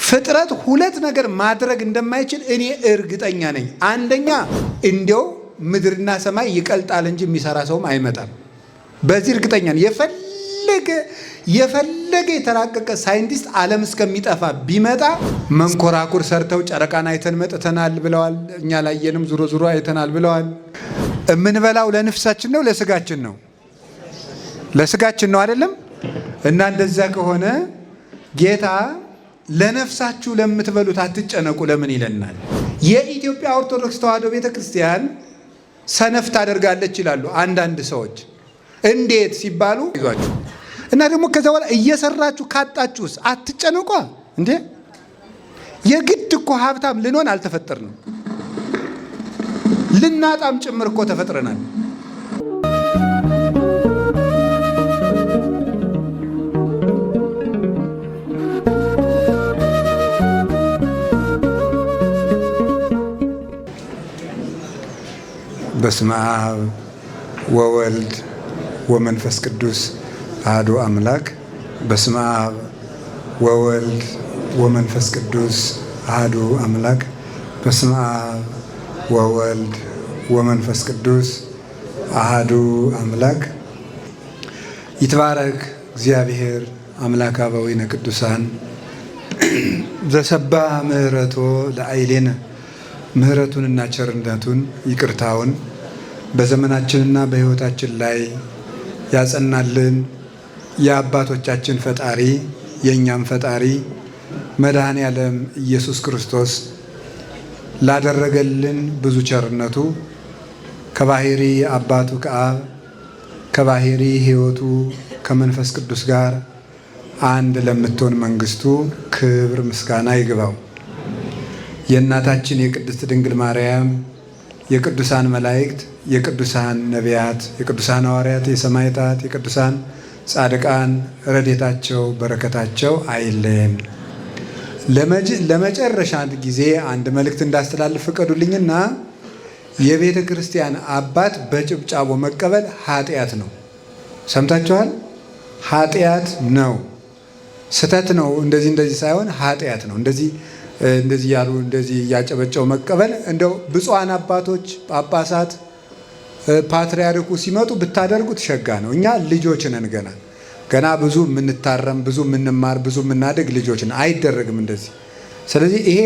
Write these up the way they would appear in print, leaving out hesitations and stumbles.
ፍጥረት ሁለት ነገር ማድረግ እንደማይችል እኔ እርግጠኛ ነኝ። አንደኛ እንዲያው ምድርና ሰማይ ይቀልጣል እንጂ የሚሰራ ሰውም አይመጣም። በዚህ እርግጠኛ ነኝ። የፈለገ የተራቀቀ ሳይንቲስት ዓለም እስከሚጠፋ ቢመጣ መንኮራኩር ሰርተው ጨረቃን አይተን መጥተናል ብለዋል። እኛ ላየንም ዙሮ አይተናል ብለዋል። የምንበላው ለነፍሳችን ነው ለስጋችን ነው? ለስጋችን ነው አይደለም? እና እንደዛ ከሆነ ጌታ ለነፍሳችሁ ለምትበሉት አትጨነቁ ለምን ይለናል? የኢትዮጵያ ኦርቶዶክስ ተዋሕዶ ቤተክርስቲያን ሰነፍ ታደርጋለች ይላሉ አንዳንድ ሰዎች። እንዴት ሲባሉ ይዟችሁ እና ደግሞ ከዛ በኋላ እየሰራችሁ ካጣችሁስ አትጨነቋ እንዴ? የግድ እኮ ሀብታም ልንሆን አልተፈጠርንም፣ ልናጣም ጭምር እኮ ተፈጥረናል። በስመ አብ ወወልድ ወመንፈስ ቅዱስ አሐዱ አምላክ። በስመ አብ ወወልድ ወመንፈስ ቅዱስ አሐዱ አምላክ። በስመ አብ ወወልድ ወመንፈስ ቅዱስ አሐዱ አምላክ። ይትባረክ እግዚአብሔር አምላከ አበዊነ ቅዱሳን ዘሰባ ምህረቶ ለአይሌነ። ምህረቱንና ቸርነቱን ይቅርታውን በዘመናችንና በሕይወታችን ላይ ያጸናልን የአባቶቻችን ፈጣሪ የእኛም ፈጣሪ መድኃኔ ዓለም ኢየሱስ ክርስቶስ ላደረገልን ብዙ ቸርነቱ ከባሕሪ አባቱ ከአብ ከባሕሪ ሕይወቱ ከመንፈስ ቅዱስ ጋር አንድ ለምትሆን መንግስቱ ክብር ምስጋና ይግባው። የእናታችን የቅድስት ድንግል ማርያም የቅዱሳን መላእክት የቅዱሳን ነቢያት የቅዱሳን ሐዋርያት የሰማዕታት የቅዱሳን ጻድቃን ረድኤታቸው በረከታቸው አይለየን። ለመጨረሻ ጊዜ አንድ መልእክት እንዳስተላልፍ ፍቀዱልኝና የቤተ ክርስቲያን አባት በጭብጫቦ መቀበል ኃጢአት ነው። ሰምታችኋል? ኃጢአት ነው፣ ስተት ነው። እንደዚህ ሳይሆን ኃጢአት ነው። እንደዚህ ያሉ እንደዚህ እያጨበጨው መቀበል እንደው ብፁዓን አባቶች ጳጳሳት ፓትርያርኩ ሲመጡ ብታደርጉት ሸጋ ነው። እኛ ልጆች ነን፣ ገና ብዙ የምንታረም ብዙ የምንማር ብዙ የምናደግ ልጆች ነን። አይደረግም እንደዚህ። ስለዚህ ይሄ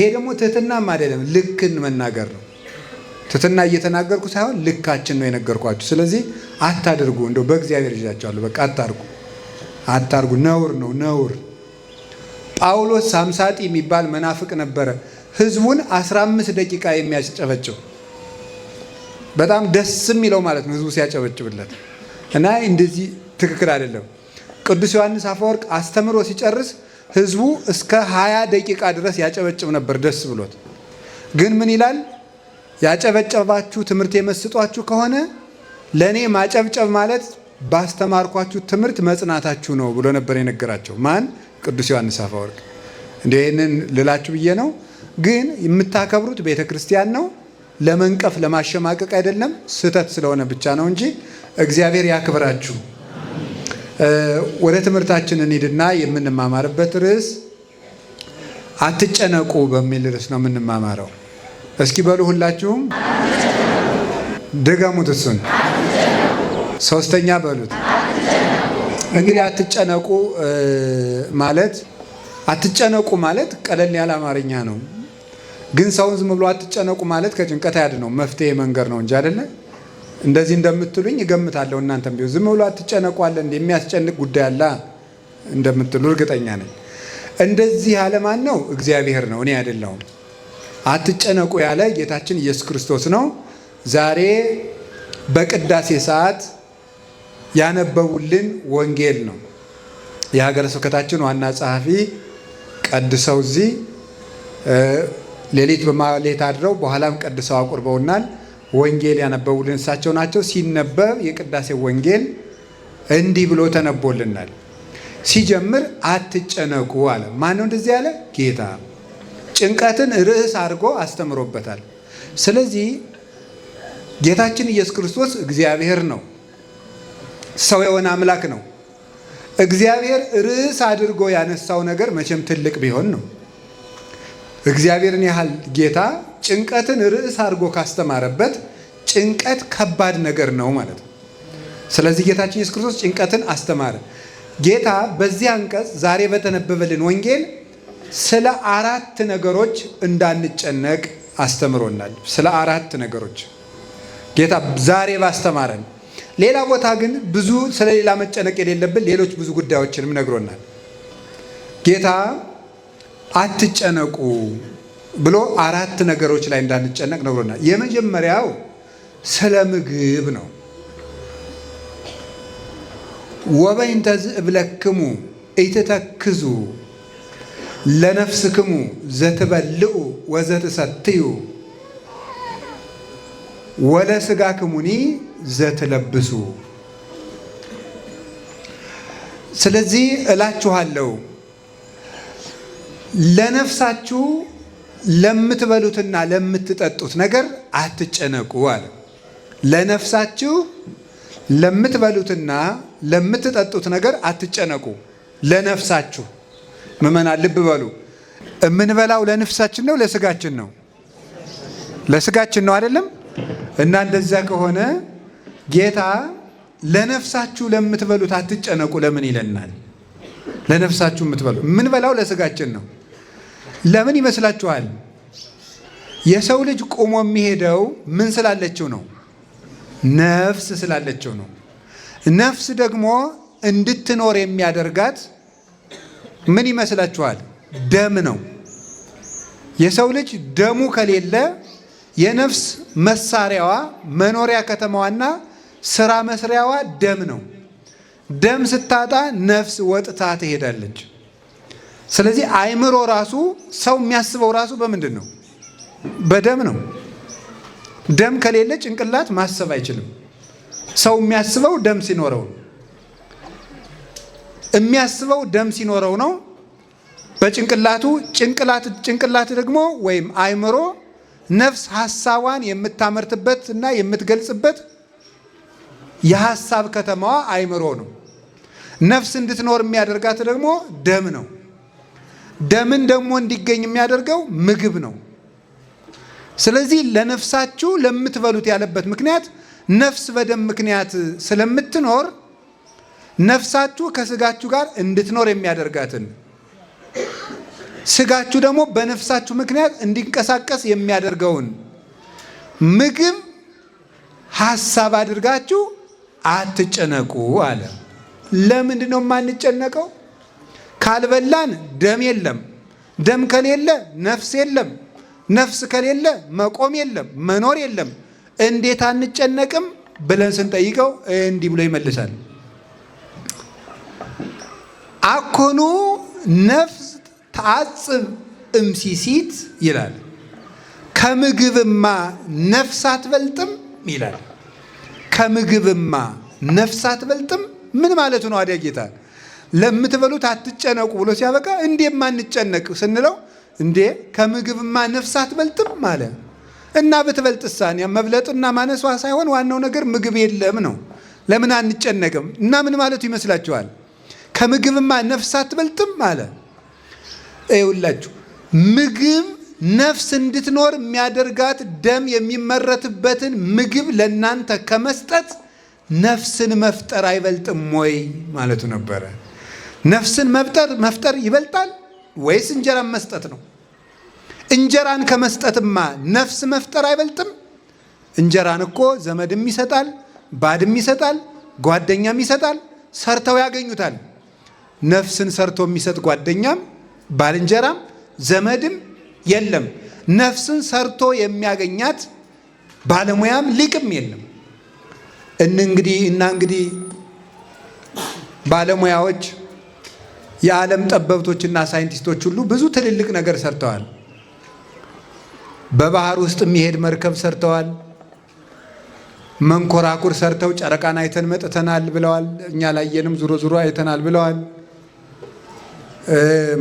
ደግሞ ትህትናም አይደለም፣ ልክን መናገር ነው። ትህትና እየተናገርኩ ሳይሆን ልካችን ነው የነገርኳችሁ። ስለዚህ አታድርጉ። እንደው በእግዚአብሔር ይዣቸዋለሁ። በቃ አታርጉ። ነውር ነው፣ ነውር። ጳውሎስ ሳምሳጢ የሚባል መናፍቅ ነበረ። ህዝቡን 15 ደቂቃ የሚያጨበጭብ በጣም ደስ የሚለው ማለት ነው ህዝቡ ሲያጨበጭብለት። እና እንደዚህ ትክክል አይደለም። ቅዱስ ዮሐንስ አፈወርቅ አስተምሮ ሲጨርስ ህዝቡ እስከ 20 ደቂቃ ድረስ ያጨበጭብ ነበር ደስ ብሎት። ግን ምን ይላል? ያጨበጨባችሁ ትምህርት የመስጧችሁ ከሆነ ለእኔ ማጨብጨብ ማለት ባስተማርኳችሁ ትምህርት መጽናታችሁ ነው ብሎ ነበር የነገራቸው። ማን? ቅዱስ ዮሐንስ አፈወርቅ። እንደ ይህንን ልላችሁ ብዬ ነው። ግን የምታከብሩት ቤተ ክርስቲያን ነው። ለመንቀፍ ለማሸማቀቅ አይደለም፣ ስህተት ስለሆነ ብቻ ነው እንጂ እግዚአብሔር ያክብራችሁ። ወደ ትምህርታችን እንሂድና የምንማማርበት ርዕስ አትጨነቁ በሚል ርዕስ ነው የምንማማረው። እስኪ በሉ ሁላችሁም ድገሙት። እሱን ሶስተኛ በሉት። እንግዲህ አትጨነቁ ማለት ቀለል ያለ አማርኛ ነው። ግን ሰውን ዝም ብሎ አትጨነቁ ማለት ከጭንቀት አያድነው፣ መፍትሄ መንገድ ነው እንጂ አይደለ? እንደዚህ እንደምትሉኝ እገምታለሁ። እናንተም ቢሆን ዝም ብሎ አትጨነቁ አለ እንደ የሚያስጨንቅ ጉዳይ አለ እንደምትሉ እርግጠኛ ነኝ። እንደዚህ ያለ ማን ነው? እግዚአብሔር ነው፣ እኔ አይደለሁም። አትጨነቁ ያለ ጌታችን ኢየሱስ ክርስቶስ ነው። ዛሬ በቅዳሴ ሰዓት ያነበቡልን ወንጌል ነው። የሀገረ ስብከታችን ዋና ጸሐፊ ቀድሰው እዚህ ሌሊት በማሌት አድረው በኋላም ቀድሰው አቁርበውናል። ወንጌል ያነበቡልን እሳቸው ናቸው። ሲነበብ የቅዳሴ ወንጌል እንዲህ ብሎ ተነቦልናል። ሲጀምር አትጨነቁ አለ። ማን ነው እንደዚህ ያለ? ጌታ። ጭንቀትን ርዕስ አድርጎ አስተምሮበታል። ስለዚህ ጌታችን ኢየሱስ ክርስቶስ እግዚአብሔር ነው፣ ሰው የሆነ አምላክ ነው። እግዚአብሔር ርዕስ አድርጎ ያነሳው ነገር መቼም ትልቅ ቢሆን ነው። እግዚአብሔርን ያህል ጌታ ጭንቀትን ርዕስ አድርጎ ካስተማረበት ጭንቀት ከባድ ነገር ነው ማለት ነው። ስለዚህ ጌታችን ኢየሱስ ክርስቶስ ጭንቀትን አስተማረ። ጌታ በዚህ አንቀጽ ዛሬ በተነበበልን ወንጌል ስለ 4 ነገሮች እንዳንጨነቅ አስተምሮናል። ስለ 4 ነገሮች ጌታ ዛሬ ባስተማረን። ሌላ ቦታ ግን ብዙ ስለ ሌላ መጨነቅ የሌለብን ሌሎች ብዙ ጉዳዮችንም ነግሮናል። ጌታ አትጨነቁ ብሎ 4 ነገሮች ላይ እንዳንጨነቅ ነግሮናል። የመጀመሪያው ስለ ምግብ ነው። ወበይንተ ዝእብለክሙ ኢትተክዙ ለነፍስክሙ ዘትበልዑ ወዘትሰትዩ ወለሥጋክሙኒ ዘትለብሱ። ስለዚህ እላችኋለሁ ለነፍሳችሁ ለምትበሉትና ለምትጠጡት ነገር አትጨነቁ አለ። ለነፍሳችሁ ለምትበሉትና ለምትጠጡት ነገር አትጨነቁ። ለነፍሳችሁ ምእመናን ልብ በሉ። የምንበላው ለነፍሳችን ነው ለሥጋችን ነው? ለሥጋችን ነው አይደለም? እና እንደዛ ከሆነ ጌታ ለነፍሳችሁ ለምትበሉት አትጨነቁ ለምን ይለናል? ለነፍሳችሁ የምትበሉ የምንበላው ለሥጋችን ነው። ለምን ይመስላችኋል? የሰው ልጅ ቆሞ የሚሄደው ምን ስላለችው ነው? ነፍስ ስላለችው ነው። ነፍስ ደግሞ እንድትኖር የሚያደርጋት ምን ይመስላችኋል? ደም ነው። የሰው ልጅ ደሙ ከሌለ የነፍስ መሳሪያዋ መኖሪያ ከተማዋና ስራ መስሪያዋ ደም ነው። ደም ስታጣ ነፍስ ወጥታ ትሄዳለች። ስለዚህ አእምሮ ራሱ ሰው የሚያስበው ራሱ በምንድን ነው? በደም ነው። ደም ከሌለ ጭንቅላት ማሰብ አይችልም። ሰው የሚያስበው ደም ሲኖረው ነው። የሚያስበው ደም ሲኖረው ነው። በጭንቅላቱ ጭንቅላት ደግሞ ወይም አእምሮ ነፍስ ሐሳቧን የምታመርትበት እና የምትገልጽበት የሐሳብ ከተማዋ አእምሮ ነው። ነፍስ እንድትኖር የሚያደርጋት ደግሞ ደም ነው። ደምን ደግሞ እንዲገኝ የሚያደርገው ምግብ ነው። ስለዚህ ለነፍሳችሁ ለምትበሉት ያለበት ምክንያት ነፍስ በደም ምክንያት ስለምትኖር ነፍሳችሁ ከሥጋችሁ ጋር እንድትኖር የሚያደርጋትን ሥጋችሁ ደግሞ በነፍሳችሁ ምክንያት እንዲንቀሳቀስ የሚያደርገውን ምግብ ሐሳብ አድርጋችሁ አትጨነቁ አለ። ለምንድን ነው የማንጨነቀው? ካልበላን ደም የለም። ደም ከሌለ ነፍስ የለም። ነፍስ ከሌለ መቆም የለም፣ መኖር የለም። እንዴት አንጨነቅም ብለን ስንጠይቀው እንዲህ ብሎ ይመልሳል። አኮኑ ነፍስ ተአጽብ እምሲሲት ይላል። ከምግብማ ነፍስ አትበልጥም ይላል። ከምግብማ ነፍስ አትበልጥም ምን ማለቱ ነው? አዲያ ጌታ ለምትበሉት አትጨነቁ ብሎ ሲያበቃ እንዴ ማንጨነቅ ስንለው እንዴ ከምግብማ ነፍስ አትበልጥም አለ። እና ብትበልጥሳ መብለጥና ማነሷ ሳይሆን ዋናው ነገር ምግብ የለም ነው። ለምን አንጨነቅም? እና ምን ማለቱ ይመስላችኋል? ከምግብማ ነፍስ አትበልጥም አለ። ይኸውላችሁ ምግብ ነፍስ እንድትኖር የሚያደርጋት ደም የሚመረትበትን ምግብ ለእናንተ ከመስጠት ነፍስን መፍጠር አይበልጥም ወይ ማለቱ ነበረ። ነፍስን መፍጠር ይበልጣል ወይስ እንጀራን መስጠት ነው? እንጀራን ከመስጠትማ ነፍስ መፍጠር አይበልጥም? እንጀራን እኮ ዘመድም ይሰጣል፣ ባድም ይሰጣል፣ ጓደኛም ይሰጣል፣ ሰርተው ያገኙታል። ነፍስን ሰርቶ የሚሰጥ ጓደኛም ባልንጀራም ዘመድም የለም። ነፍስን ሰርቶ የሚያገኛት ባለሙያም ሊቅም የለም። እንግዲህ ባለሙያዎች የዓለም ጠበብቶችና ሳይንቲስቶች ሁሉ ብዙ ትልልቅ ነገር ሰርተዋል። በባህር ውስጥ የሚሄድ መርከብ ሰርተዋል። መንኮራኩር ሰርተው ጨረቃን አይተን መጥተናል ብለዋል። እኛ ላየንም ዙሮ አይተናል ብለዋል።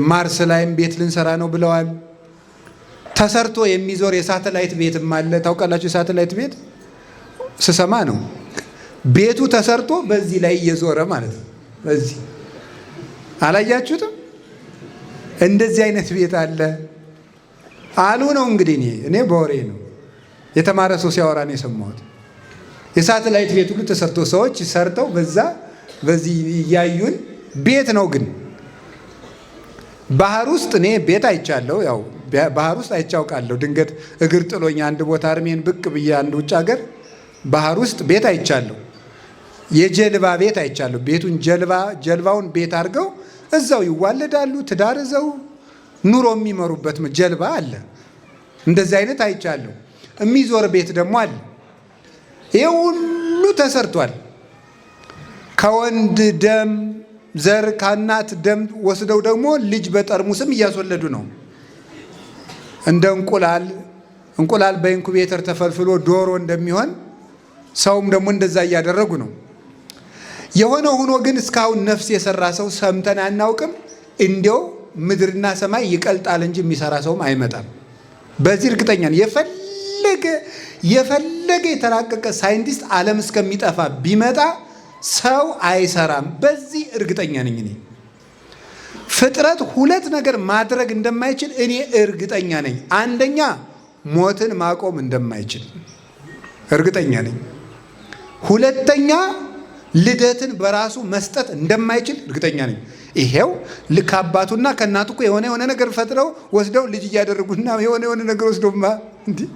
ማርስ ላይም ቤት ልንሰራ ነው ብለዋል። ተሰርቶ የሚዞር የሳተላይት ቤትም አለ። ታውቃላችሁ? የሳተላይት ቤት ስሰማ ነው። ቤቱ ተሰርቶ በዚህ ላይ እየዞረ ማለት ነው። በዚህ አላያችሁትም? እንደዚህ አይነት ቤት አለ አሉ ነው እንግዲህ። እኔ በወሬ ነው የተማረ ሰው ሲያወራ ነው የሰማሁት። የሳተላይት ቤት ሁሉ ተሰርቶ ሰዎች ሰርተው በዚህ እያዩን ቤት ነው። ግን ባህር ውስጥ እኔ ቤት አይቻለሁ። ያው ባህር ውስጥ አይቻውቃለሁ። ድንገት እግር ጥሎኝ አንድ ቦታ አርሜን ብቅ ብዬ አንድ ውጭ ሀገር ባህር ውስጥ ቤት አይቻለሁ። የጀልባ ቤት አይቻለሁ። ቤቱን ጀልባውን ቤት አድርገው እዛው ይዋለዳሉ። ትዳር እዛው ኑሮ የሚመሩበት ጀልባ አለ። እንደዚህ አይነት አይቻለሁ። የሚዞር ቤት ደግሞ አለ። ይሄ ሁሉ ተሰርቷል። ከወንድ ደም ዘር ከእናት ደም ወስደው ደግሞ ልጅ በጠርሙስም እያስወለዱ ነው። እንደ እንቁላል በኢንኩቤተር ተፈልፍሎ ዶሮ እንደሚሆን ሰውም ደግሞ እንደዛ እያደረጉ ነው። የሆነ ሆኖ ግን እስካሁን ነፍስ የሰራ ሰው ሰምተን አናውቅም። እንዲያው ምድርና ሰማይ ይቀልጣል እንጂ የሚሰራ ሰውም አይመጣም። በዚህ እርግጠኛ ነኝ። የፈለገ የተራቀቀ ሳይንቲስት ዓለም እስከሚጠፋ ቢመጣ ሰው አይሰራም። በዚህ እርግጠኛ ነኝ። እኔ ፍጥረት ሁለት ነገር ማድረግ እንደማይችል እኔ እርግጠኛ ነኝ። አንደኛ ሞትን ማቆም እንደማይችል እርግጠኛ ነኝ። ሁለተኛ ልደትን በራሱ መስጠት እንደማይችል እርግጠኛ ነኝ። ይሄው ልክ አባቱና ከእናቱ እኮ የሆነ ነገር ፈጥረው ወስደው ልጅ እያደረጉና የሆነ ነገር ወስደውማ እንዲህ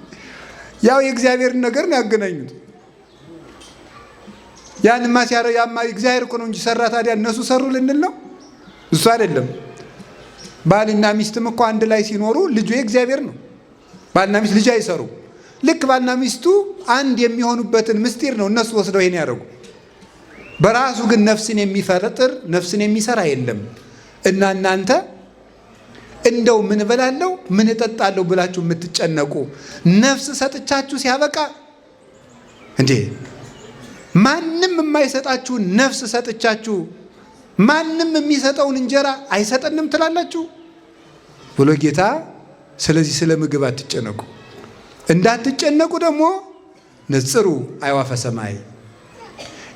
ያው የእግዚአብሔርን ነገር ነው ያገናኙት። ያንማ ያማ እግዚአብሔር እኮ ነው እንጂ ሰራ። ታዲያ እነሱ ሰሩ ልንል ነው? እሱ አይደለም። ባልና ሚስትም እኮ አንድ ላይ ሲኖሩ ልጁ የእግዚአብሔር ነው። ባልና ሚስት ልጅ አይሰሩ። ልክ ባልና ሚስቱ አንድ የሚሆኑበትን ምስጢር ነው እነሱ ወስደው ይሄን ያደርጉ። በራሱ ግን ነፍስን የሚፈጥር ነፍስን የሚሰራ የለም። እና እናንተ እንደው ምን እበላለሁ ምን እጠጣለሁ ብላችሁ የምትጨነቁ ነፍስ ሰጥቻችሁ ሲያበቃ እንዴ ማንም የማይሰጣችሁን ነፍስ ሰጥቻችሁ ማንም የሚሰጠውን እንጀራ አይሰጠንም ትላላችሁ ብሎ ጌታ። ስለዚህ ስለ ምግብ አትጨነቁ። እንዳትጨነቁ ደግሞ ንጽሩ አዕዋፈ ሰማይ፣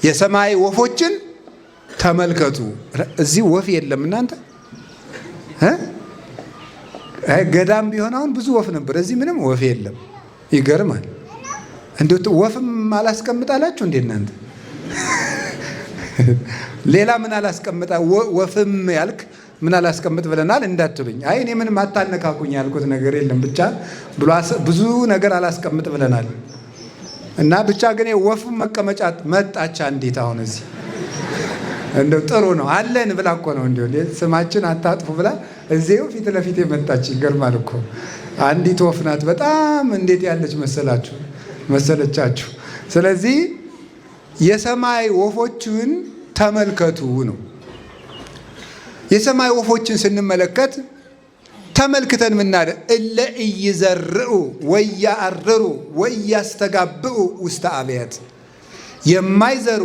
የሰማይ ወፎችን ተመልከቱ። እዚህ ወፍ የለም እናንተ ገዳም ቢሆን አሁን ብዙ ወፍ ነበር። እዚህ ምንም ወፍ የለም። ይገርማል። እንደው ወፍም አላስቀምጣላችሁ እንዴ እናንተ? ሌላ ምን አላስቀምጣ ወፍም ያልክ ምን አላስቀምጥ ብለናል እንዳትሉኝ። አይ እኔ ምንም አታነካኩኝ ያልኩት ነገር የለም። ብቻ ብዙ ነገር አላስቀምጥ ብለናል እና ብቻ ግን ወፍ መቀመጫ መጣች አንዲት። አሁን እዚህ እንደው ጥሩ ነው አለን ብላ እኮ ነው እንደው ስማችን አታጥፉ ብላ እዚሁ ፊት ለፊት የመጣች። ይገርማል እኮ አንዲት ወፍ ናት። በጣም እንዴት ያለች መሰለቻችሁ። ስለዚህ የሰማይ ወፎችን ተመልከቱ ነው። የሰማይ ወፎችን ስንመለከት ተመልክተን ምናደ እለ ኢይዘርኡ ወያአርሩ ወያስተጋብኡ ውስተ አብያት፣ የማይዘሩ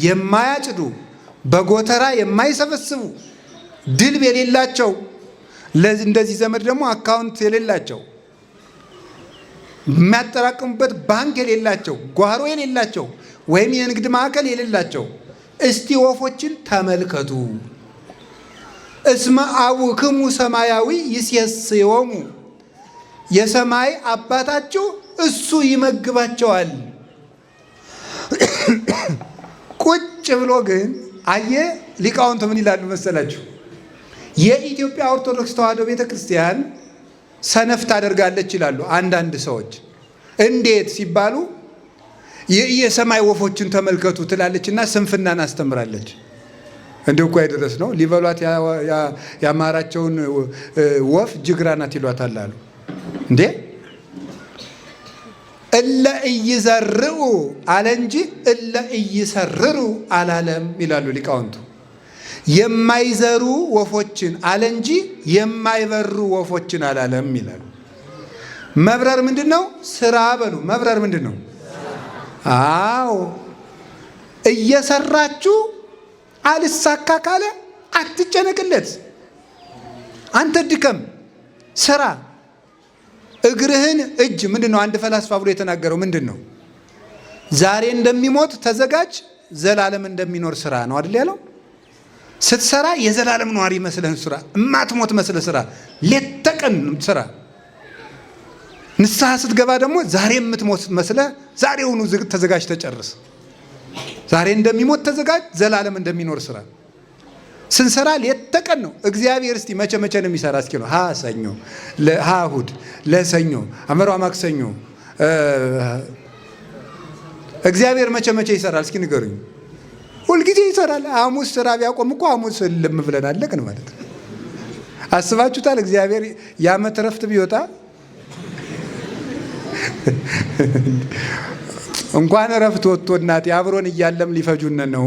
የማያጭዱ በጎተራ የማይሰበስቡ ድልብ የሌላቸው እንደዚህ ዘመድ ደግሞ አካውንት የሌላቸው የሚያጠራቅሙበት ባንክ የሌላቸው ጓሮ የሌላቸው ወይም የንግድ ማዕከል የሌላቸው እስቲ ወፎችን ተመልከቱ። እስመ አቡክሙ ሰማያዊ ይሴስዮሙ፣ የሰማይ አባታችሁ እሱ ይመግባቸዋል። ቁጭ ብሎ ግን አየ ሊቃውንት ምን ይላሉ መሰላችሁ? የኢትዮጵያ ኦርቶዶክስ ተዋሕዶ ቤተ ክርስቲያን ሰነፍ ታደርጋለች ይላሉ አንዳንድ ሰዎች። እንዴት ሲባሉ የሰማይ ወፎችን ተመልከቱ ትላለችና ስንፍናን አስተምራለች። እንደው እኮ አይደረስ ነው ሊበሏት ያማራቸውን ወፍ ጅግራ ናት ይሏታል አሉ። እንዴ እለ ኢይዘርኡ አለ እንጂ እለ ኢይሰርሩ አላለም ይላሉ ሊቃውንቱ። የማይዘሩ ወፎችን አለ እንጂ የማይበሩ ወፎችን አላለም ይላሉ። መብረር ምንድን ነው? ስራ በሉ። መብረር ምንድን ነው? አዎ እየሰራችሁ አልሳካ ካለ አትጨነቅለት። አንተ ድከም፣ ስራ። እግርህን እጅ ምንድን ነው? አንድ ፈላስፋ ብሎ የተናገረው ምንድን ነው? ዛሬ እንደሚሞት ተዘጋጅ፣ ዘላለም እንደሚኖር ስራ ነው አይደል ያለው? ስትሰራ የዘላለም ነዋሪ መስለህ ስራ፣ እማትሞት መስለህ ስራ፣ ሌት ተቀን ስራ። ንስሐ ስትገባ ደግሞ ዛሬ የምትሞት መስለህ ዛሬውኑ ተዘጋጅ ተጨርስ። ዛሬ እንደሚሞት ተዘጋጅ፣ ዘላለም እንደሚኖር ስራ። ስንሰራ ሌት ተቀን ነው። እግዚአብሔር እስቲ መቼ ነው የሚሰራ? እስኪ ነው ሰኞ፣ እሑድ፣ ለሰኞ፣ አመሯ ማክሰኞ። እግዚአብሔር መቼ ይሰራል? እስኪ ንገሩኝ። ሁልጊዜ ይሰራል። ሐሙስ ስራ ቢያቆም እኮ ሐሙስ ልም ብለን አለቅን ማለት ነው። አስባችሁታል? እግዚአብሔር የዓመት እረፍት ቢወጣ እንኳን እረፍት ወጥቶ እናቴ አብሮን እያለም ሊፈጁን ነው።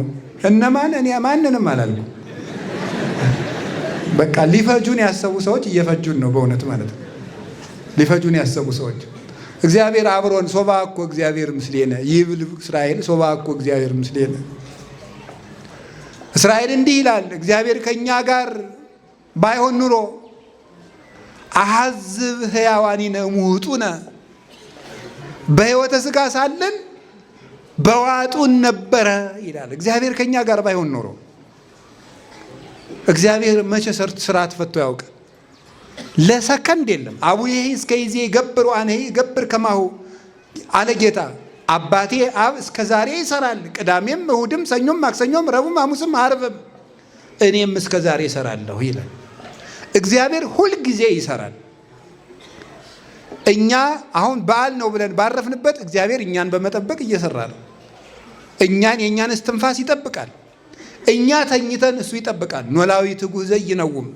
እነማን? እኔ ማንንም አላልኩም። በቃ ሊፈጁን ያሰቡ ሰዎች እየፈጁን ነው በእውነት ማለት ነው። ሊፈጁን ያሰቡ ሰዎች እግዚአብሔር አብሮን ሶባ እኮ እግዚአብሔር ምስሌነ ይብል እስራኤል ሶባ እኮ እግዚአብሔር ምስሌነ። እስራኤል እንዲህ ይላል፣ እግዚአብሔር ከኛ ጋር ባይሆን ኑሮ አሐዝብ ሕያዋኒነ ሙጡነ፣ በሕይወተ ሥጋ ሳለን በዋጡን ነበረ ይላል። እግዚአብሔር ከኛ ጋር ባይሆን ኖሮ እግዚአብሔር መቼ ስራ ተፈቶ ያውቃል? ለሰከንድ የለም። አቡዬ እስከ ይዜ ገብር ዋነይ ገብር ከማሁ አለ ጌታ። አባቴ አብ እስከ ዛሬ ይሰራል፣ ቅዳሜም እሁድም ሰኞም ማክሰኞም ረቡዕም ሐሙስም ዓርብም እኔም እስከ ዛሬ ይሰራለሁ ይላል። እግዚአብሔር ሁል ጊዜ ይሰራል። እኛ አሁን በዓል ነው ብለን ባረፍንበት እግዚአብሔር እኛን በመጠበቅ እየሰራ ነው። የእኛን እስትንፋስ ይጠብቃል። እኛ ተኝተን እሱ ይጠብቃል። ኖላዊ ትጉህ ዘይነውም፣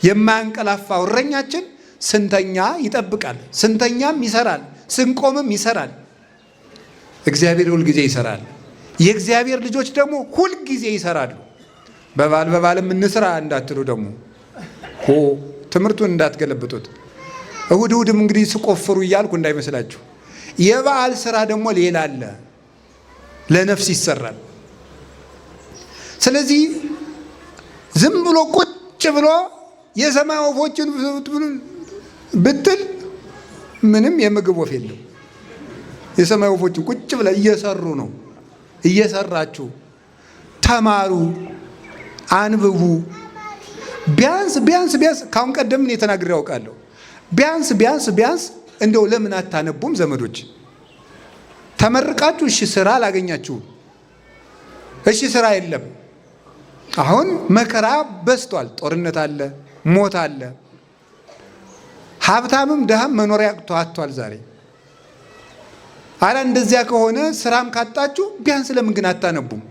የማያንቀላፋው እረኛችን ስንተኛ ይጠብቃል፣ ስንተኛም ይሰራል፣ ስንቆምም ይሰራል። እግዚአብሔር ሁል ጊዜ ይሰራል። የእግዚአብሔር ልጆች ደግሞ ሁል ጊዜ ይሰራሉ። በበዓልም እንስራ እንዳትሉ ደግሞ ትምህርቱን እንዳትገለብጡት። እሁድም እንግዲህ ስቆፍሩ እያልኩ እንዳይመስላችሁ። የበዓል ስራ ደግሞ ሌላ አለ፣ ለነፍስ ይሰራል። ስለዚህ ዝም ብሎ ቁጭ ብሎ የሰማይ ወፎችን ብትል ምንም የምግብ ወፍ የለም። የሰማይ ወፎችን ቁጭ ብለ እየሰሩ ነው። እየሰራችሁ ተማሩ፣ አንብቡ። ቢያንስ ካሁን ቀደም እኔ ተናግሬ ያውቃለሁ። ቢያንስ እንደው ለምን አታነቡም ዘመዶች? ተመርቃችሁ እሺ ስራ አላገኛችሁም፣ እሺ ስራ የለም። አሁን መከራ በዝቷል። ጦርነት አለ፣ ሞት አለ። ሀብታምም ድሃም መኖሪያ አጥቷል ዛሬ። አረ እንደዚያ ከሆነ ስራም ካጣችሁ ቢያንስ ለምን ግን አታነቡም?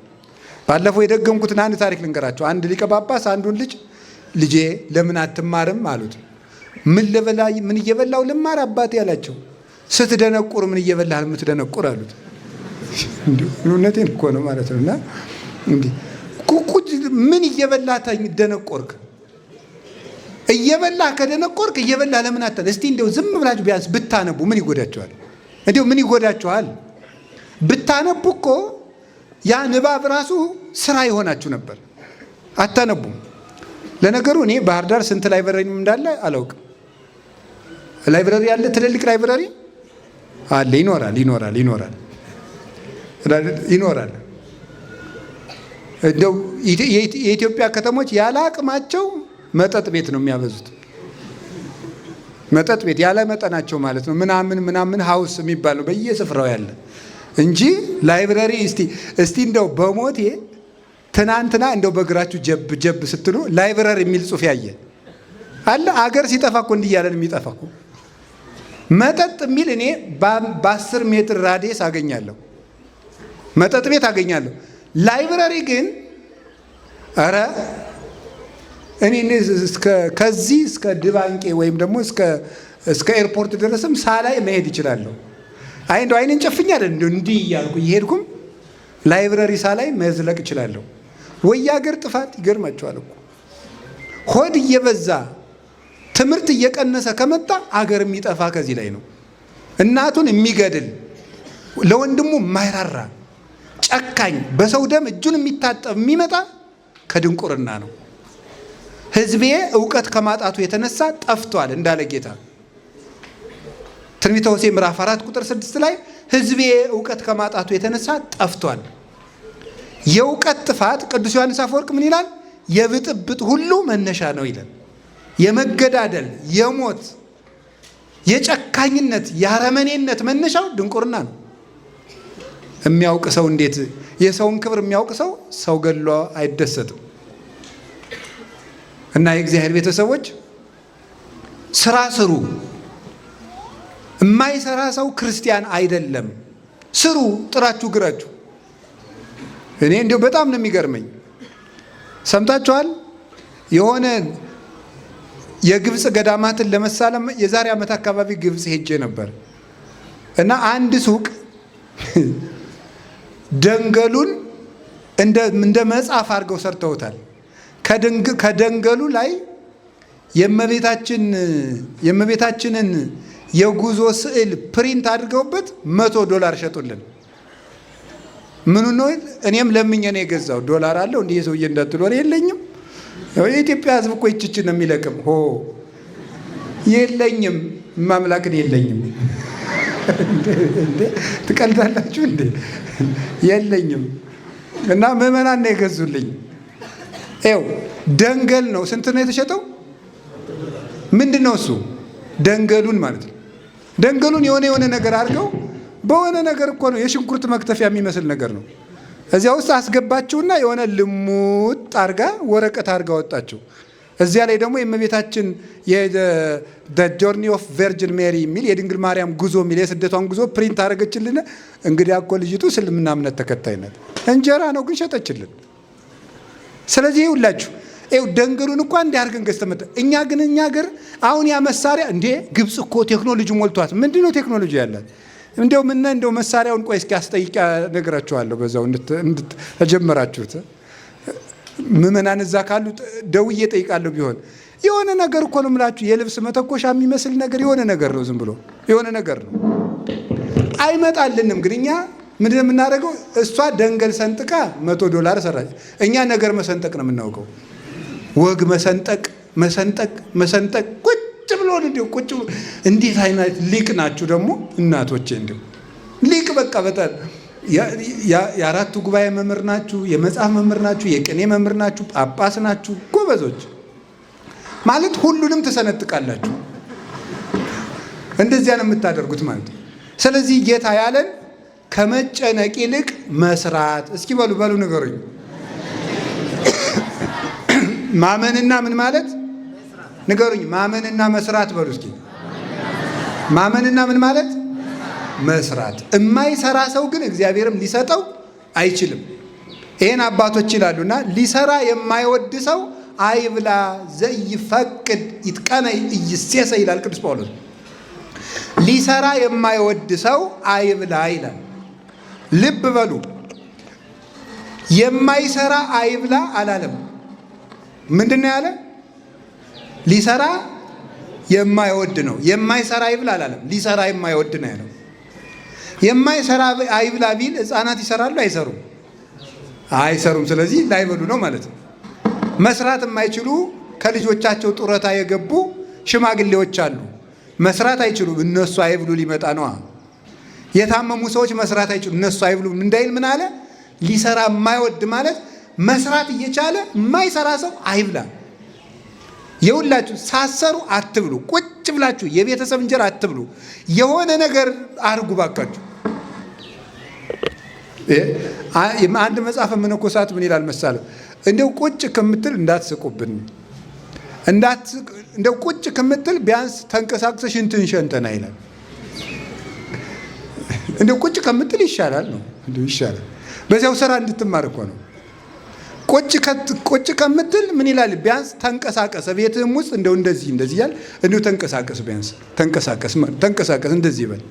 ባለፈው የደገምኩትን አንድ ታሪክ ልንገራችሁ። አንድ ሊቀ ጳጳስ አንዱን ልጄ ለምን አትማርም አሉት። ምን እየበላው ልማር አባቴ አላቸው። ስትደነቁር ምን እየበላህ የምትደነቁር አሉት። እውነቴን እኮ ነው ማለት ነው። እና እንዲህ ምን እየበላህ ደነቆርክ? እየበላህ ከደነቆርክ እየበላህ ለምን አታነብ? እስቲ እንደው ዝም ብላችሁ ቢያንስ ብታነቡ ምን ይጎዳችኋል? እንደው ምን ይጎዳችኋል? ብታነቡ እኮ ያ ንባብ ራሱ ስራ ይሆናችሁ ነበር። አታነቡም። ለነገሩ እኔ ባህር ዳር ስንት ላይብረሪ እንዳለ አላውቅም። ላይብረሪ ያለ ትልልቅ ላይብረሪ አለ። ይኖራል። እንደው የኢትዮጵያ ከተሞች ያለ አቅማቸው መጠጥ ቤት ነው የሚያበዙት። መጠጥ ቤት ያለ መጠናቸው ማለት ነው። ምናምን ሀውስ የሚባል ነው በየስፍራው ያለ እንጂ ላይብረሪ እስቲ እንደው በሞቴ ትናንትና እንደው በእግራችሁ ጀብ ስትሉ ላይብረሪ የሚል ጽሑፍ ያየ አለ? አገር ሲጠፋ እኮ እንዲህ እያለን የሚጠፋ እኮ መጠጥ የሚል እኔ በ10 ሜትር ራዲየስ አገኛለሁ። መጠጥ ቤት አገኛለሁ። ላይብረሪ ግን ኧረ እኔ ከዚህ እስከ ድባንቄ ወይም ደግሞ እስከ ኤርፖርት ድረስም ሳላይ መሄድ ይችላለሁ። እንደው አይኔን ጨፍኝ አይደል እንደው እንዲህ እያልኩ እየሄድኩም ላይብረሪ ሳላይ መዝለቅ እችላለሁ። ወይ የአገር ጥፋት ይገርማቸዋል እኮ ሆድ እየበዛ ትምህርት እየቀነሰ ከመጣ አገር የሚጠፋ ከዚህ ላይ ነው። እናቱን የሚገድል ለወንድሙ የማይራራ ጨካኝ፣ በሰው ደም እጁን የሚታጠብ የሚመጣ ከድንቁርና ነው። ሕዝቤ እውቀት ከማጣቱ የተነሳ ጠፍቷል እንዳለ ጌታ ትንቢተ ሆሴዕ ምዕራፍ 4 ቁጥር 6 ላይ ሕዝቤ እውቀት ከማጣቱ የተነሳ ጠፍቷል። የእውቀት ጥፋት ቅዱስ ዮሐንስ አፈወርቅ ምን ይላል? የብጥብጥ ሁሉ መነሻ ነው ይላል። የመገዳደል፣ የሞት፣ የጨካኝነት፣ የአረመኔነት መነሻው ድንቁርና ነው። የሚያውቅ ሰው እንዴት የሰውን ክብር የሚያውቅ ሰው ሰው ገድሎ አይደሰትም። እና የእግዚአብሔር ቤተሰቦች ስራ ስሩ። የማይሰራ ሰው ክርስቲያን አይደለም። ስሩ፣ ጥራችሁ ግራችሁ። እኔ እንዲሁ በጣም ነው የሚገርመኝ። ሰምታችኋል? የሆነ የግብፅ ገዳማትን ለመሳለም የዛሬ ዓመት አካባቢ ግብፅ ሄጄ ነበር እና አንድ ሱቅ ደንገሉን እንደ መጽሐፍ አድርገው ሰርተውታል። ከደንገሉ ላይ የእመቤታችንን የጉዞ ስዕል ፕሪንት አድርገውበት $100 ሸጡልን። ምኑ ነው? እኔም ለምኜ ነው የገዛው። $1 አለው እንዲህ ሰውዬ እንዳትሉ ወሬ የለኝም። የኢትዮጵያ ሕዝብ እኮ ይችችን ነው የሚለቅም። የለኝም፣ ማምላክን የለኝም። ትቀልዳላችሁ እንዴ? የለኝም። እና ምዕመናን ነው የገዙልኝ። ይኸው ደንገል ነው። ስንት ነው የተሸጠው? ምንድን ነው እሱ? ደንገሉን ማለት ነው። ደንገሉን የሆነ ነገር አድርገው በሆነ ነገር እኮ ነው፣ የሽንኩርት መክተፊያ የሚመስል ነገር ነው። እዚያ ውስጥ አስገባችሁና የሆነ ልሙጥ አርጋ ወረቀት አርጋ ወጣችሁ። እዚያ ላይ ደግሞ የእመቤታችን ጆርኒ ኦፍ ቨርጅን ሜሪ የሚል የድንግል ማርያም ጉዞ የሚል የስደቷን ጉዞ ፕሪንት አደረገችልን። እንግዲህ እኮ ልጅቱ እስልምና እምነት ተከታይነት እንጀራ ነው ግን ሸጠችልን። ስለዚህ ይኸውላችሁ ደንገሉን እኮ እንዲህ አድርገን ገዝተን መጣ። እኛ ሀገር አሁን ያ መሳሪያ እንዴ ግብፅ እኮ ቴክኖሎጂ ሞልቷት። ምንድን ነው ቴክኖሎጂ ያላት? እንደው መሳሪያውን ቆይ እስኪ አስጠይቂያ እነግራችኋለሁ። በዛው ተጀመራችሁት ምዕመናን እዛ ካሉ ደውዬ ጠይቃለሁ። ቢሆን የሆነ ነገር እኮ ነው የምላችሁ። የልብስ መተኮሻ የሚመስል ነገር የሆነ ነገር ነው፣ ዝም ብሎ የሆነ ነገር ነው። አይመጣልንም። ግን እኛ ምንድን ነው የምናደርገው? እሷ ደንገል ሰንጥቃ $100 ሰራች። እኛ ነገር መሰንጠቅ ነው የምናውቀው። ወግ መሰንጠቅ ቁጭ ብሎ ቁጭ ብሎ። እንዴት አይነት ሊቅ ናችሁ ደግሞ እናቶቼ! እንዲሁ ሊቅ በቃ በጣም የአራቱ ጉባኤ መምህር ናችሁ፣ የመጽሐፍ መምህር ናችሁ፣ የቅኔ መምህር ናችሁ፣ ጳጳስ ናችሁ፣ ጎበዞች ማለት ሁሉንም ትሰነጥቃላችሁ። እንደዚያ ነው የምታደርጉት ማለት ነው። ስለዚህ ጌታ ያለን ከመጨነቅ ይልቅ መስራት። እስኪ በሉ ንገሩኝ። ማመንና ምን ማለት ንገሩኝ። ማመንና መስራት በሉ እስኪ። ማመንና ምን ማለት መስራት። የማይሰራ ሰው ግን እግዚአብሔርም ሊሰጠው አይችልም። ይሄን አባቶች ይላሉና ሊሰራ የማይወድ ሰው አይብላ ዘይፈቅድ ይትቀነይ ኢይሴሰ ይላል ቅዱስ ጳውሎስ። ሊሰራ የማይወድ ሰው አይብላ ይላል። ልብ በሉ፣ የማይሰራ አይብላ አላለም። ምንድን ነው ያለ? ሊሰራ የማይወድ ነው። የማይሰራ አይብላ አላለም። ሊሰራ የማይወድ ነው ያለው። የማይሰራ አይብላ ቢል ሕፃናት ይሰራሉ? አይሰሩም? አይሰሩም። ስለዚህ ላይበሉ ነው ማለት ነው። መስራት የማይችሉ ከልጆቻቸው ጡረታ የገቡ ሽማግሌዎች አሉ። መስራት አይችሉም። እነሱ አይብሉ ሊመጣ ነዋ። የታመሙ ሰዎች መስራት አይችሉ፣ እነሱ አይብሉ እንዳይል ምን አለ? ሊሰራ የማይወድ ማለት መስራት እየቻለ የማይሰራ ሰው አይብላ። የሁላችሁ ሳሰሩ አትብሉ። ቁጭ ብላችሁ የቤተሰብ እንጀራ አትብሉ። የሆነ ነገር አርጉ ባካችሁ። አንድ መጽሐፈ መነኮሳት ምን ይላል መሳለ? እንደው ቁጭ ከምትል እንዳትስቁብን፣ እንደው ቁጭ ከምትል ቢያንስ ተንቀሳቅሰሽ እንትን ሸንተና ይላል። እንደው ቁጭ ከምትል ይሻላል ነው፣ እንደው ይሻላል። በዚያው ስራ እንድትማር እኮ ነው። ቁጭ ከምትል ምን ይላል? ቢያንስ ተንቀሳቀስ። ቤትህም ውስጥ እንደው እንደዚህ ያል እንደው ተንቀሳቀስ፣ ቢያንስ ተንቀሳቀስ እንደዚህ ይበል።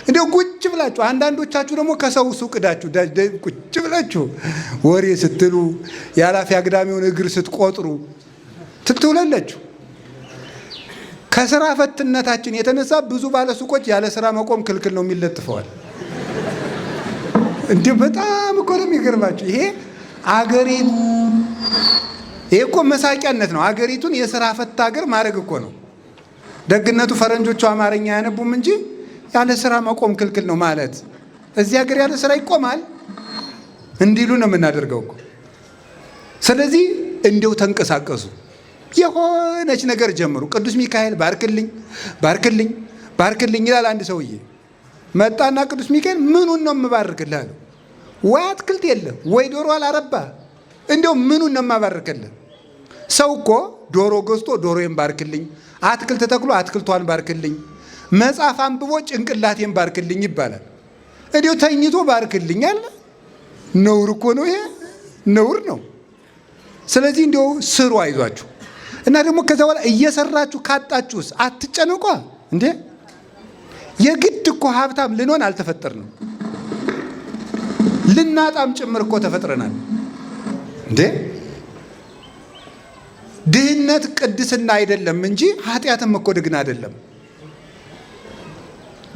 እንደው ቁጭ ብላችሁ አንዳንዶቻችሁ ደግሞ ከሰው ሱቅ ዳችሁ ቁጭ ብላችሁ ወሬ ስትሉ የኃላፊ አግዳሚውን እግር ስትቆጥሩ ትትውላላችሁ። ከስራ ፈትነታችን የተነሳ ብዙ ባለሱቆች ያለ ስራ መቆም ክልክል ነው የሚለጥፈዋል። እንዴ በጣም እኮ ነው የሚገርማችሁ። ይሄ እኮ መሳቂያነት ነው። አገሪቱን የስራ ፈት ሀገር ማድረግ እኮ ነው። ደግነቱ ፈረንጆቹ አማርኛ አያነቡም እንጂ ያለ ስራ መቆም ክልክል ነው ማለት እዚህ ሀገር ያለ ስራ ይቆማል እንዲሉ ነው የምናደርገው እኮ። ስለዚህ እንዲው ተንቀሳቀሱ። የሆነች ነገር ጀምሩ። ቅዱስ ሚካኤል ባርክልኝ ባርክልኝ ባርክልኝ ይላል። አንድ ሰውዬ መጣና ቅዱስ ሚካኤል ምኑን ነው የምባርክልህ አለው። ወይ አትክልት የለም ወይ ዶሮ አላረባ፣ እንዲው ምኑን ነው የማባርክልህ? ሰው እኮ ዶሮ ገዝቶ ዶሮዬን ባርክልኝ፣ አትክልት ተክሎ አትክልቷን ባርክልኝ፣ መጽሐፍ አንብቦ ጭንቅላቴን ባርክልኝ ይባላል። እንዲሁ ተኝቶ ባርክልኝ አለ። ነውር እኮ ነው ይሄ፣ ነውር ነው። ስለዚህ እንዲሁ ስሩ፣ አይዟችሁ እና ደግሞ ከዛ በኋላ እየሰራችሁ ካጣችሁስ አትጨነቋ እንዴ። የግድ እኮ ሀብታም ልንሆን አልተፈጠርንም፣ ልናጣም ጭምር እኮ ተፈጥረናል እንዴ። ድህነት ቅድስና አይደለም እንጂ ኃጢአትም እኮ ድግና አይደለም።